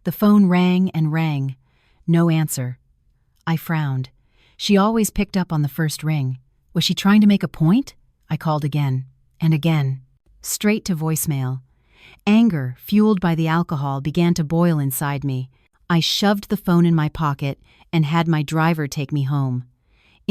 The phone rang and rang. No answer. I frowned. She always picked up on the first ring. Was she trying to make a point? I called again, and again. Straight to voicemail. Anger, fueled by the alcohol, began to boil inside me. I shoved the phone in my pocket and had my driver take me home.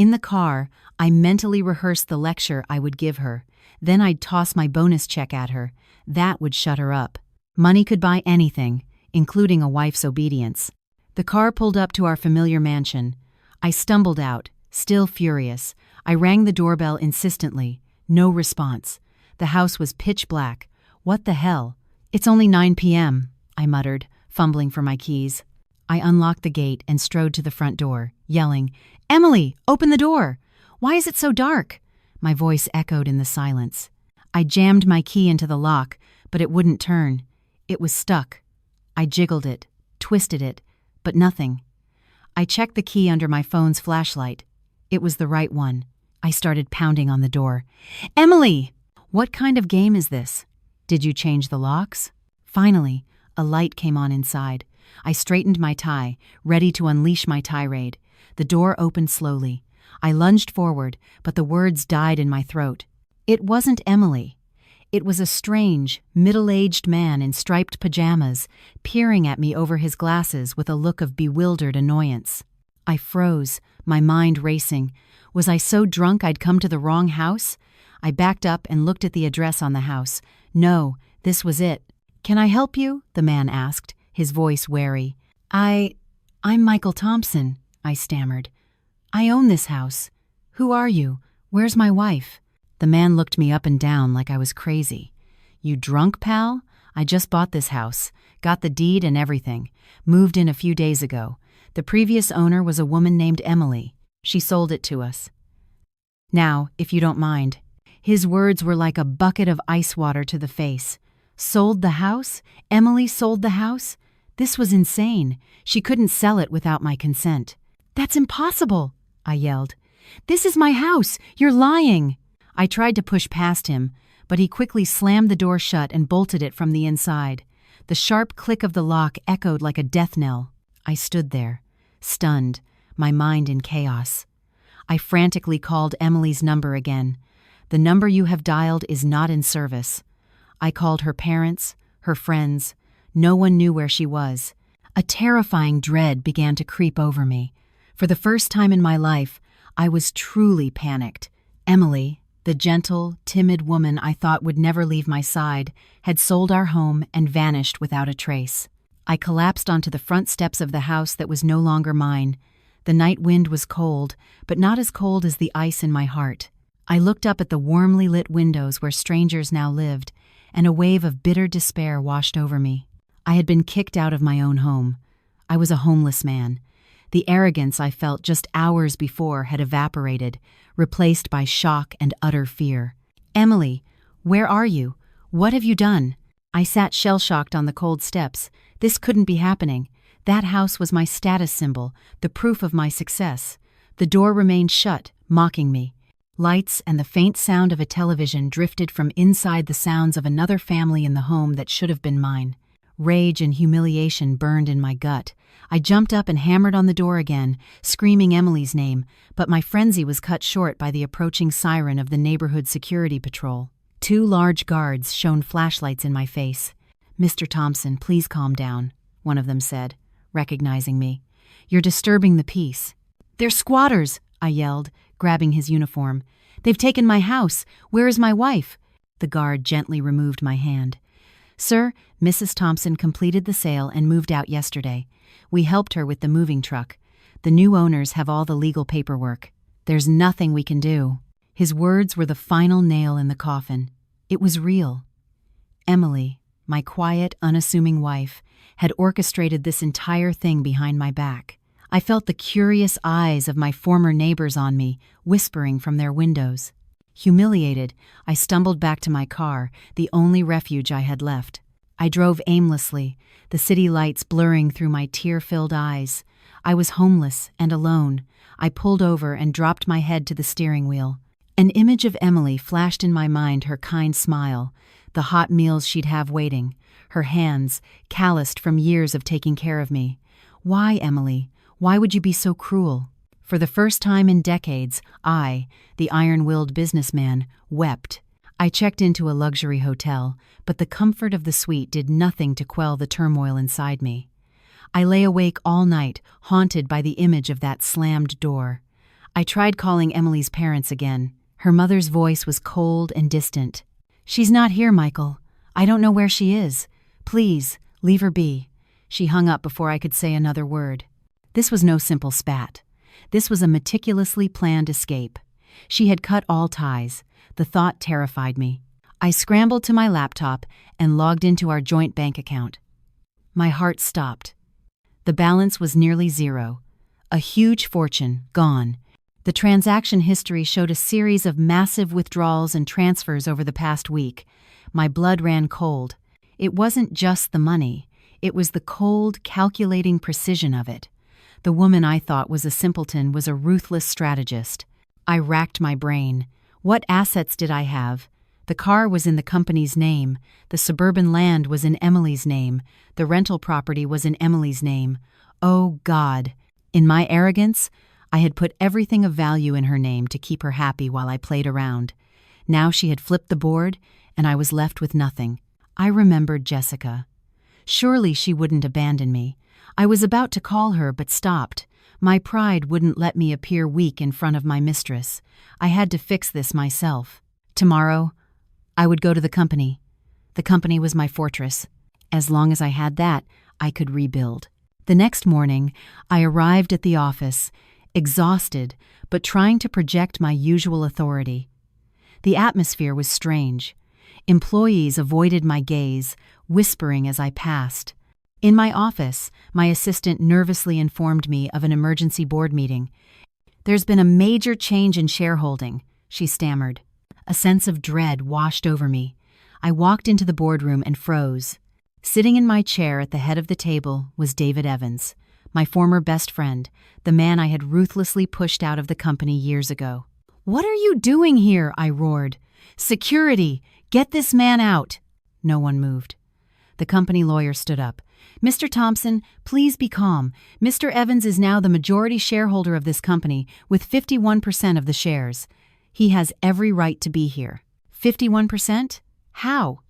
In the car, I mentally rehearsed the lecture I would give her. Then I'd toss my bonus check at her. That would shut her up. Money could buy anything, including a wife's obedience. The car pulled up to our familiar mansion. I stumbled out, still furious. I rang the doorbell insistently. No response. The house was pitch black. What the hell? It's only 9 p.m., I muttered, fumbling for my keys. I unlocked the gate and strode to the front door, yelling, "Emily, open the door! Why is it so dark?" My voice echoed in the silence. I jammed my key into the lock, but it wouldn't turn. It was stuck. I jiggled it, twisted it, but nothing. I checked the key under my phone's flashlight. It was the right one. I started pounding on the door. "Emily! What kind of game is this? Did you change the locks?" Finally, a light came on inside. I straightened my tie, ready to unleash my tirade. The door opened slowly. I lunged forward, but the words died in my throat. It wasn't Emily. It was a strange, middle-aged man in striped pajamas, peering at me over his glasses with a look of bewildered annoyance. I froze, my mind racing. Was I so drunk I'd come to the wrong house? I backed up and looked at the address on the house. No, this was it. "Can I help you?" the man asked, his voice wary. I'm Michael Thompson," I stammered. "I own this house. Who are you? Where's my wife?" The man looked me up and down like I was crazy. "You drunk, pal? I just bought this house. Got the deed and everything. Moved in a few days ago. The previous owner was a woman named Emily. She sold it to us. Now, if you don't mind." His words were like a bucket of ice water to the face. Sold the house? Emily sold the house? This was insane. She couldn't sell it without my consent. "That's impossible," I yelled. "This is my house. You're lying." I tried to push past him, but he quickly slammed the door shut and bolted it from the inside. The sharp click of the lock echoed like a death knell. I stood there, stunned, my mind in chaos. I frantically called Emily's number again. "The number you have dialed is not in service." I called her parents, her friends. No one knew where she was. A terrifying dread began to creep over me. For the first time in my life, I was truly panicked. Emily, the gentle, timid woman I thought would never leave my side, had sold our home and vanished without a trace. I collapsed onto the front steps of the house that was no longer mine. The night wind was cold, but not as cold as the ice in my heart. I looked up at the warmly lit windows where strangers now lived, and a wave of bitter despair washed over me. I had been kicked out of my own home. I was a homeless man. The arrogance I felt just hours before had evaporated, replaced by shock and utter fear. "Emily, where are you? What have you done?" I sat shell-shocked on the cold steps. This couldn't be happening. That house was my status symbol, the proof of my success. The door remained shut, mocking me. Lights and the faint sound of a television drifted from inside the sounds of another family in the home that should have been mine. Rage and humiliation burned in my gut. I jumped up and hammered on the door again, screaming Emily's name, but my frenzy was cut short by the approaching siren of the neighborhood security patrol. 2 large guards shone flashlights in my face. "Mr. Thompson, please calm down," one of them said, recognizing me. "You're disturbing the peace." "They're squatters," I yelled, grabbing his uniform. "They've taken my house. Where is my wife?" The guard gently removed my hand. "Sir, Mrs. Thompson completed the sale and moved out yesterday. We helped her with the moving truck. The new owners have all the legal paperwork. There's nothing we can do." His words were the final nail in the coffin. It was real. Emily, my quiet, unassuming wife, had orchestrated this entire thing behind my back. I felt the curious eyes of my former neighbors on me, whispering from their windows. Humiliated, I stumbled back to my car, the only refuge I had left. I drove aimlessly, the city lights blurring through my tear-filled eyes. I was homeless and alone. I pulled over and dropped my head to the steering wheel. An image of Emily flashed in my mind, her kind smile, the hot meals she'd have waiting, her hands, calloused from years of taking care of me. Why, Emily? Why would you be so cruel? For the first time in decades, I, the iron-willed businessman, wept. I checked into a luxury hotel, but the comfort of the suite did nothing to quell the turmoil inside me. I lay awake all night, haunted by the image of that slammed door. I tried calling Emily's parents again. Her mother's voice was cold and distant. "She's not here, Michael. I don't know where she is. Please, leave her be." She hung up before I could say another word. This was no simple spat. This was a meticulously planned escape. She had cut all ties. The thought terrified me. I scrambled to my laptop and logged into our joint bank account. My heart stopped. The balance was nearly zero. A huge fortune gone. The transaction history showed a series of massive withdrawals and transfers over the past week. My blood ran cold. It wasn't just the money. It was the cold, calculating precision of it. The woman I thought was a simpleton was a ruthless strategist. I racked my brain. What assets did I have? The car was in the company's name. The suburban land was in Emily's name. The rental property was in Emily's name. Oh, God. In my arrogance, I had put everything of value in her name to keep her happy while I played around. Now she had flipped the board, and I was left with nothing. I remembered Jessica. Surely she wouldn't abandon me. I was about to call her, but stopped. My pride wouldn't let me appear weak in front of my mistress. I had to fix this myself. Tomorrow, I would go to the company. The company was my fortress. As long as I had that, I could rebuild. The next morning, I arrived at the office, exhausted, but trying to project my usual authority. The atmosphere was strange. Employees avoided my gaze, whispering as I passed. In my office, my assistant nervously informed me of an emergency board meeting. "There's been a major change in shareholding," she stammered. A sense of dread washed over me. I walked into the boardroom and froze. Sitting in my chair at the head of the table was David Evans, my former best friend, the man I had ruthlessly pushed out of the company years ago. "What are you doing here?" I roared. "Security! Get this man out!" No one moved. The company lawyer stood up. "Mr. Thompson, please be calm. Mr. Evans is now the majority shareholder of this company with 51% of the shares. He has every right to be here." 51%? How?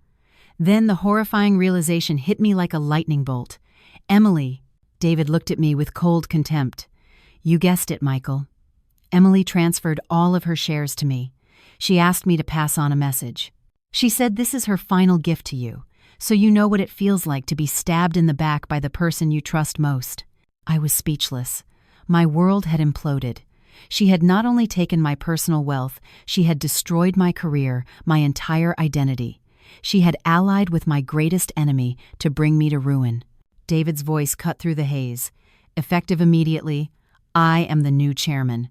Then the horrifying realization hit me like a lightning bolt. Emily. David looked at me with cold contempt. "You guessed it, Michael. Emily transferred all of her shares to me. She asked me to pass on a message. She said this is her final gift to you, so you know what it feels like to be stabbed in the back by the person you trust most." I was speechless. My world had imploded. She had not only taken my personal wealth, she had destroyed my career, my entire identity. She had allied with my greatest enemy to bring me to ruin. David's voice cut through the haze. "Effective immediately, I am the new chairman.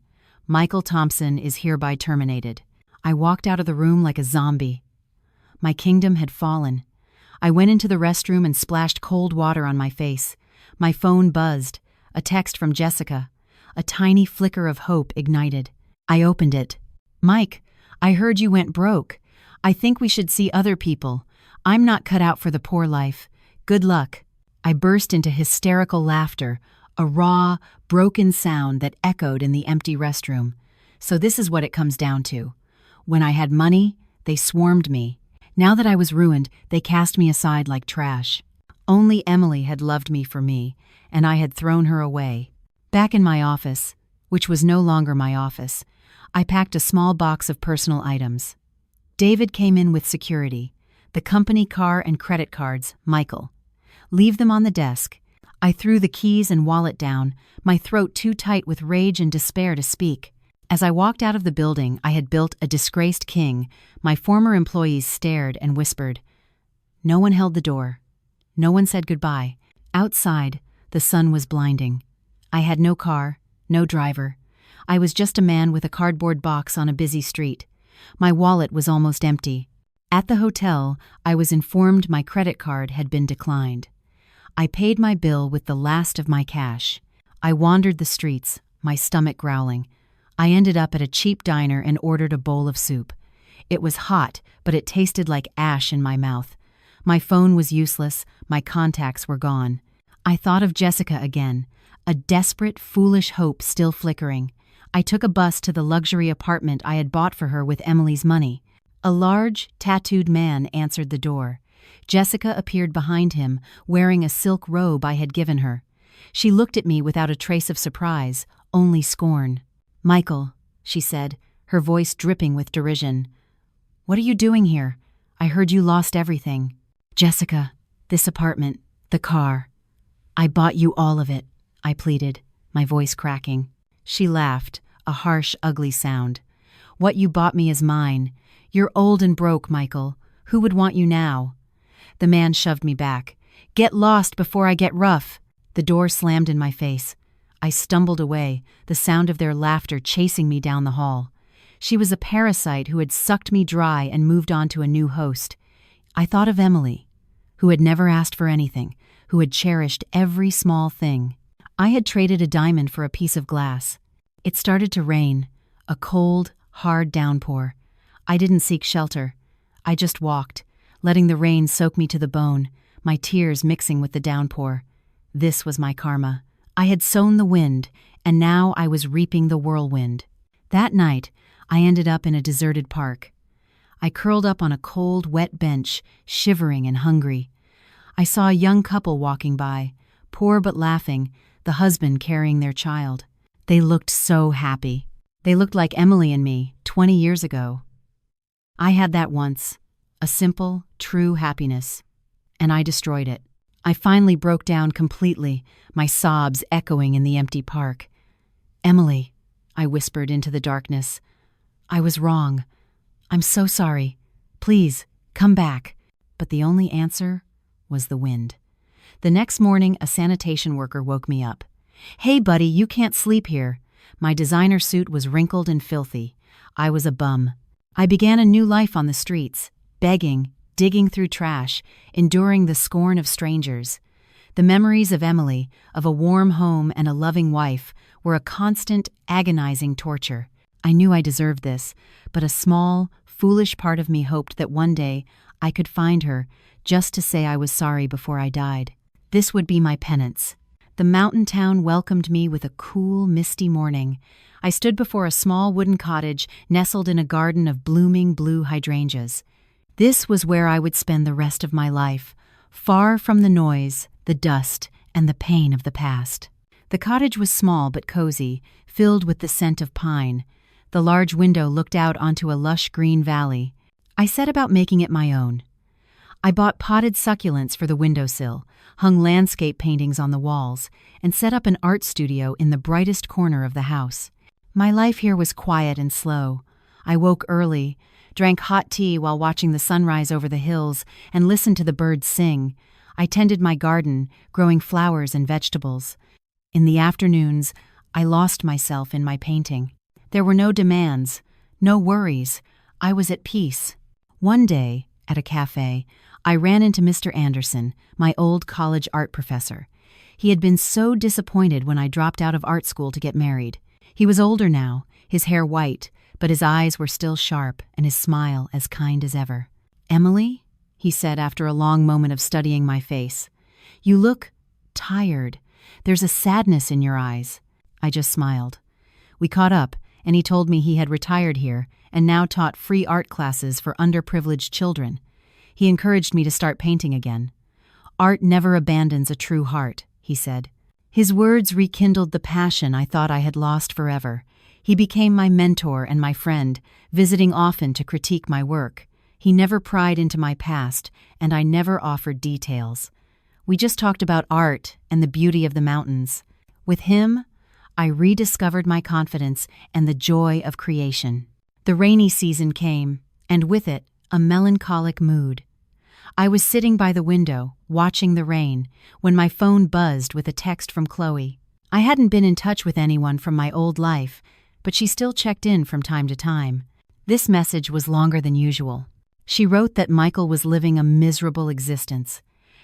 Michael Thompson is hereby terminated." I walked out of the room like a zombie. My kingdom had fallen. I went into the restroom and splashed cold water on my face. My phone buzzed. A text from Jessica. A tiny flicker of hope ignited. I opened it. "Mike, I heard you went broke. I think we should see other people. I'm not cut out for the poor life. Good luck." I burst into hysterical laughter, a raw, broken sound that echoed in the empty restroom. So this is what it comes down to. When I had money, they swarmed me. Now that I was ruined, they cast me aside like trash. Only Emily had loved me for me, and I had thrown her away. Back in my office, which was no longer my office, I packed a small box of personal items. David came in with security. The company car and credit cards, Michael. "Leave them on the desk." I threw the keys and wallet down, my throat too tight with rage and despair to speak. As I walked out of the building I had built a disgraced king, my former employees stared and whispered. No one held the door. No one said goodbye. Outside, the sun was blinding. I had no car, no driver. I was just a man with a cardboard box on a busy street. My wallet was almost empty. At the hotel, I was informed my credit card had been declined. I paid my bill with the last of my cash. I wandered the streets, my stomach growling. I ended up at a cheap diner and ordered a bowl of soup. It was hot, but it tasted like ash in my mouth. My phone was useless, my contacts were gone. I thought of Jessica again, a desperate, foolish hope still flickering. I took a bus to the luxury apartment I had bought for her with Emily's money. A large, tattooed man answered the door. Jessica appeared behind him, wearing a silk robe I had given her. She looked at me without a trace of surprise, only scorn. "Michael," she said, her voice dripping with derision. "What are you doing here? I heard you lost everything." "Jessica, this apartment, the car. I bought you all of it," I pleaded, my voice cracking. She laughed, a harsh, ugly sound. "What you bought me is mine. You're old and broke, Michael. Who would want you now?" The man shoved me back. "Get lost before I get rough." The door slammed in my face. I stumbled away, the sound of their laughter chasing me down the hall. She was a parasite who had sucked me dry and moved on to a new host. I thought of Emily, who had never asked for anything, who had cherished every small thing. I had traded a diamond for a piece of glass. It started to rain, a cold, hard downpour. I didn't seek shelter. I just walked, letting the rain soak me to the bone, my tears mixing with the downpour. This was my karma. I had sown the wind, and now I was reaping the whirlwind. That night, I ended up in a deserted park. I curled up on a cold, wet bench, shivering and hungry. I saw a young couple walking by, poor but laughing, the husband carrying their child. They looked so happy. They looked like Emily and me, 20 years ago. I had that once, a simple, true happiness, and I destroyed it. I finally broke down completely, my sobs echoing in the empty park. "Emily," I whispered into the darkness, "I was wrong. I'm so sorry. Please, come back." But the only answer was the wind. The next morning, a sanitation worker woke me up. "Hey, buddy, you can't sleep here." My designer suit was wrinkled and filthy. I was a bum. I began a new life on the streets, begging, digging through trash, enduring the scorn of strangers. The memories of Emily, of a warm home and a loving wife, were a constant, agonizing torture. I knew I deserved this, but a small, foolish part of me hoped that one day I could find her, just to say I was sorry before I died. This would be my penance. The mountain town welcomed me with a cool, misty morning. I stood before a small wooden cottage nestled in a garden of blooming blue hydrangeas. This was where I would spend the rest of my life, far from the noise, the dust, and the pain of the past. The cottage was small but cozy, filled with the scent of pine. The large window looked out onto a lush green valley. I set about making it my own. I bought potted succulents for the windowsill, hung landscape paintings on the walls, and set up an art studio in the brightest corner of the house. My life here was quiet and slow. I woke early, drank hot tea while watching the sunrise over the hills, and listened to the birds sing. I tended my garden, growing flowers and vegetables. In the afternoons, I lost myself in my painting. There were no demands, no worries. I was at peace. One day, at a cafe, I ran into Mr. Anderson, my old college art professor. He had been so disappointed when I dropped out of art school to get married. He was older now, his hair white, but his eyes were still sharp and his smile as kind as ever. "Emily," he said after a long moment of studying my face, "you look tired. There's a sadness in your eyes." I just smiled. We caught up, and he told me he had retired here and now taught free art classes for underprivileged children. He encouraged me to start painting again. "Art never abandons a true heart," he said. His words rekindled the passion I thought I had lost forever. He became my mentor and my friend, visiting often to critique my work. He never pried into my past, and I never offered details. We just talked about art and the beauty of the mountains. With him, I rediscovered my confidence and the joy of creation. The rainy season came, and with it, a melancholic mood. I was sitting by the window, watching the rain, when my phone buzzed with a text from Chloe. I hadn't been in touch with anyone from my old life, but she still checked in from time to time. This message was longer than usual. She wrote that Michael was living a miserable existence.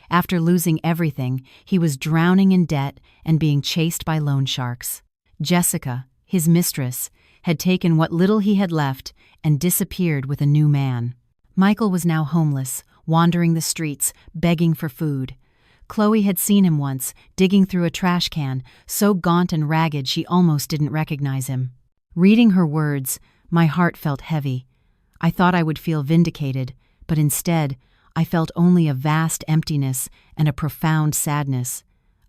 After losing everything, he was drowning in debt and being chased by loan sharks. Jessica, his mistress, had taken what little he had left and disappeared with a new man. Michael was now homeless, wandering the streets, begging for food. Chloe had seen him once, digging through a trash can, so gaunt and ragged she almost didn't recognize him. Reading her words, my heart felt heavy. I thought I would feel vindicated, but instead, I felt only a vast emptiness and a profound sadness.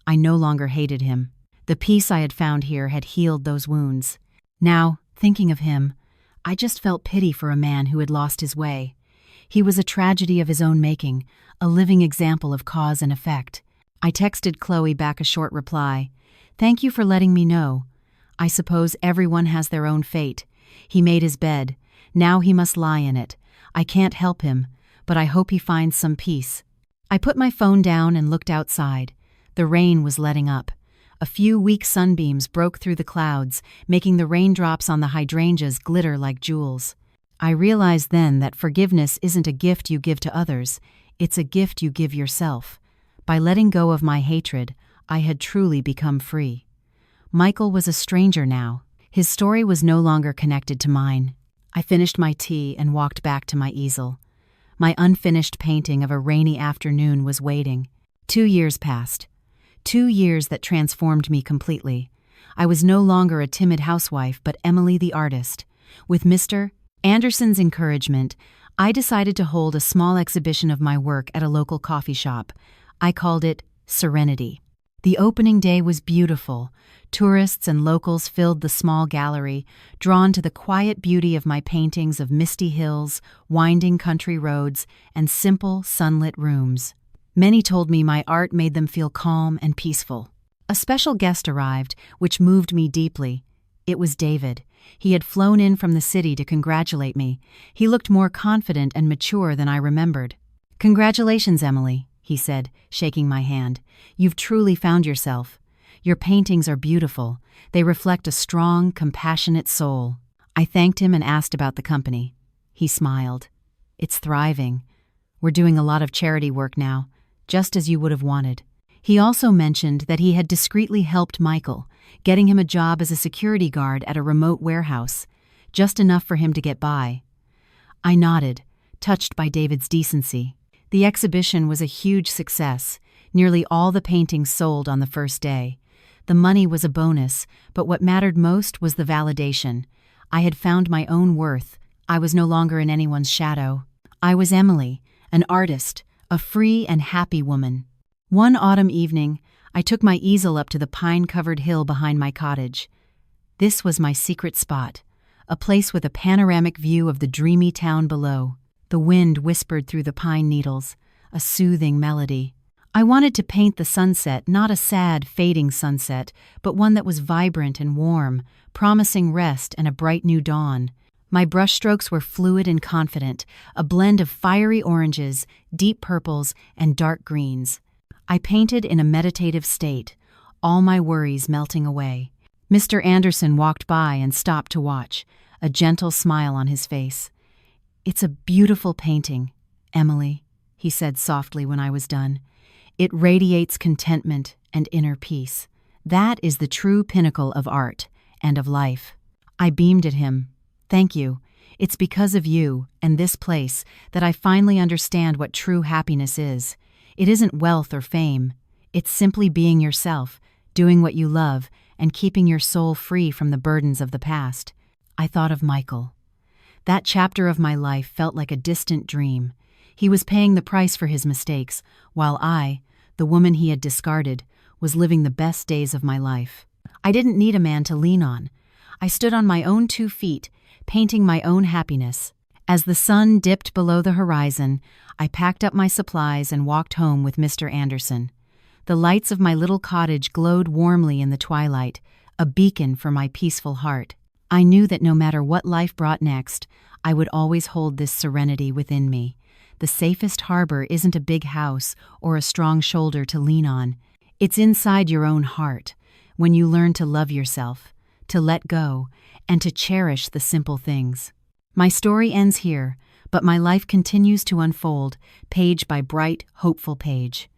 I no longer hated him. The peace I had found here had healed those wounds. Now, thinking of him, I just felt pity for a man who had lost his way. He was a tragedy of his own making, a living example of cause and effect. I texted Chloe back a short reply. "Thank you for letting me know. I suppose everyone has their own fate. He made his bed. Now he must lie in it. I can't help him, but I hope he finds some peace." I put my phone down and looked outside. The rain was letting up. A few weak sunbeams broke through the clouds, making the raindrops on the hydrangeas glitter like jewels. I realized then that forgiveness isn't a gift you give to others, it's a gift you give yourself. By letting go of my hatred, I had truly become free. Michael was a stranger now. His story was no longer connected to mine. I finished my tea and walked back to my easel. My unfinished painting of a rainy afternoon was waiting. 2 years passed. 2 years that transformed me completely. I was no longer a timid housewife, but Emily the artist. With Mr. Anderson's encouragement, I decided to hold a small exhibition of my work at a local coffee shop. I called it Serenity. The opening day was beautiful. Tourists and locals filled the small gallery, drawn to the quiet beauty of my paintings of misty hills, winding country roads, and simple, sunlit rooms. Many told me my art made them feel calm and peaceful. A special guest arrived, which moved me deeply. It was David. He had flown in from the city to congratulate me. He looked more confident and mature than I remembered. "Congratulations, Emily," he said, shaking my hand. "You've truly found yourself. Your paintings are beautiful. They reflect a strong, compassionate soul." I thanked him and asked about the company. He smiled. "It's thriving. We're doing a lot of charity work now, just as you would have wanted." He also mentioned that he had discreetly helped Michael, getting him a job as a security guard at a remote warehouse, just enough for him to get by. I nodded, touched by David's decency. The exhibition was a huge success. Nearly all the paintings sold on the first day. The money was a bonus, but what mattered most was the validation. I had found my own worth. I was no longer in anyone's shadow. I was Emily, an artist, a free and happy woman. One autumn evening, I took my easel up to the pine-covered hill behind my cottage. This was my secret spot, a place with a panoramic view of the dreamy town below. The wind whispered through the pine needles, a soothing melody. I wanted to paint the sunset, not a sad, fading sunset, but one that was vibrant and warm, promising rest and a bright new dawn. My brushstrokes were fluid and confident, a blend of fiery oranges, deep purples, and dark greens. I painted in a meditative state, all my worries melting away. Mr. Anderson walked by and stopped to watch, a gentle smile on his face. "It's a beautiful painting, Emily," he said softly when I was done. "It radiates contentment and inner peace. That is the true pinnacle of art and of life." I beamed at him. "Thank you. It's because of you and this place that I finally understand what true happiness is. It isn't wealth or fame. It's simply being yourself, doing what you love, and keeping your soul free from the burdens of the past." I thought of Michael. That chapter of my life felt like a distant dream. He was paying the price for his mistakes, while I, the woman he had discarded, was living the best days of my life. I didn't need a man to lean on. I stood on my own 2 feet, painting my own happiness. As the sun dipped below the horizon, I packed up my supplies and walked home with Mr. Anderson. The lights of my little cottage glowed warmly in the twilight, a beacon for my peaceful heart. I knew that no matter what life brought next, I would always hold this serenity within me. The safest harbor isn't a big house or a strong shoulder to lean on. It's inside your own heart, when you learn to love yourself, to let go, and to cherish the simple things. My story ends here, but my life continues to unfold, page by bright, hopeful page.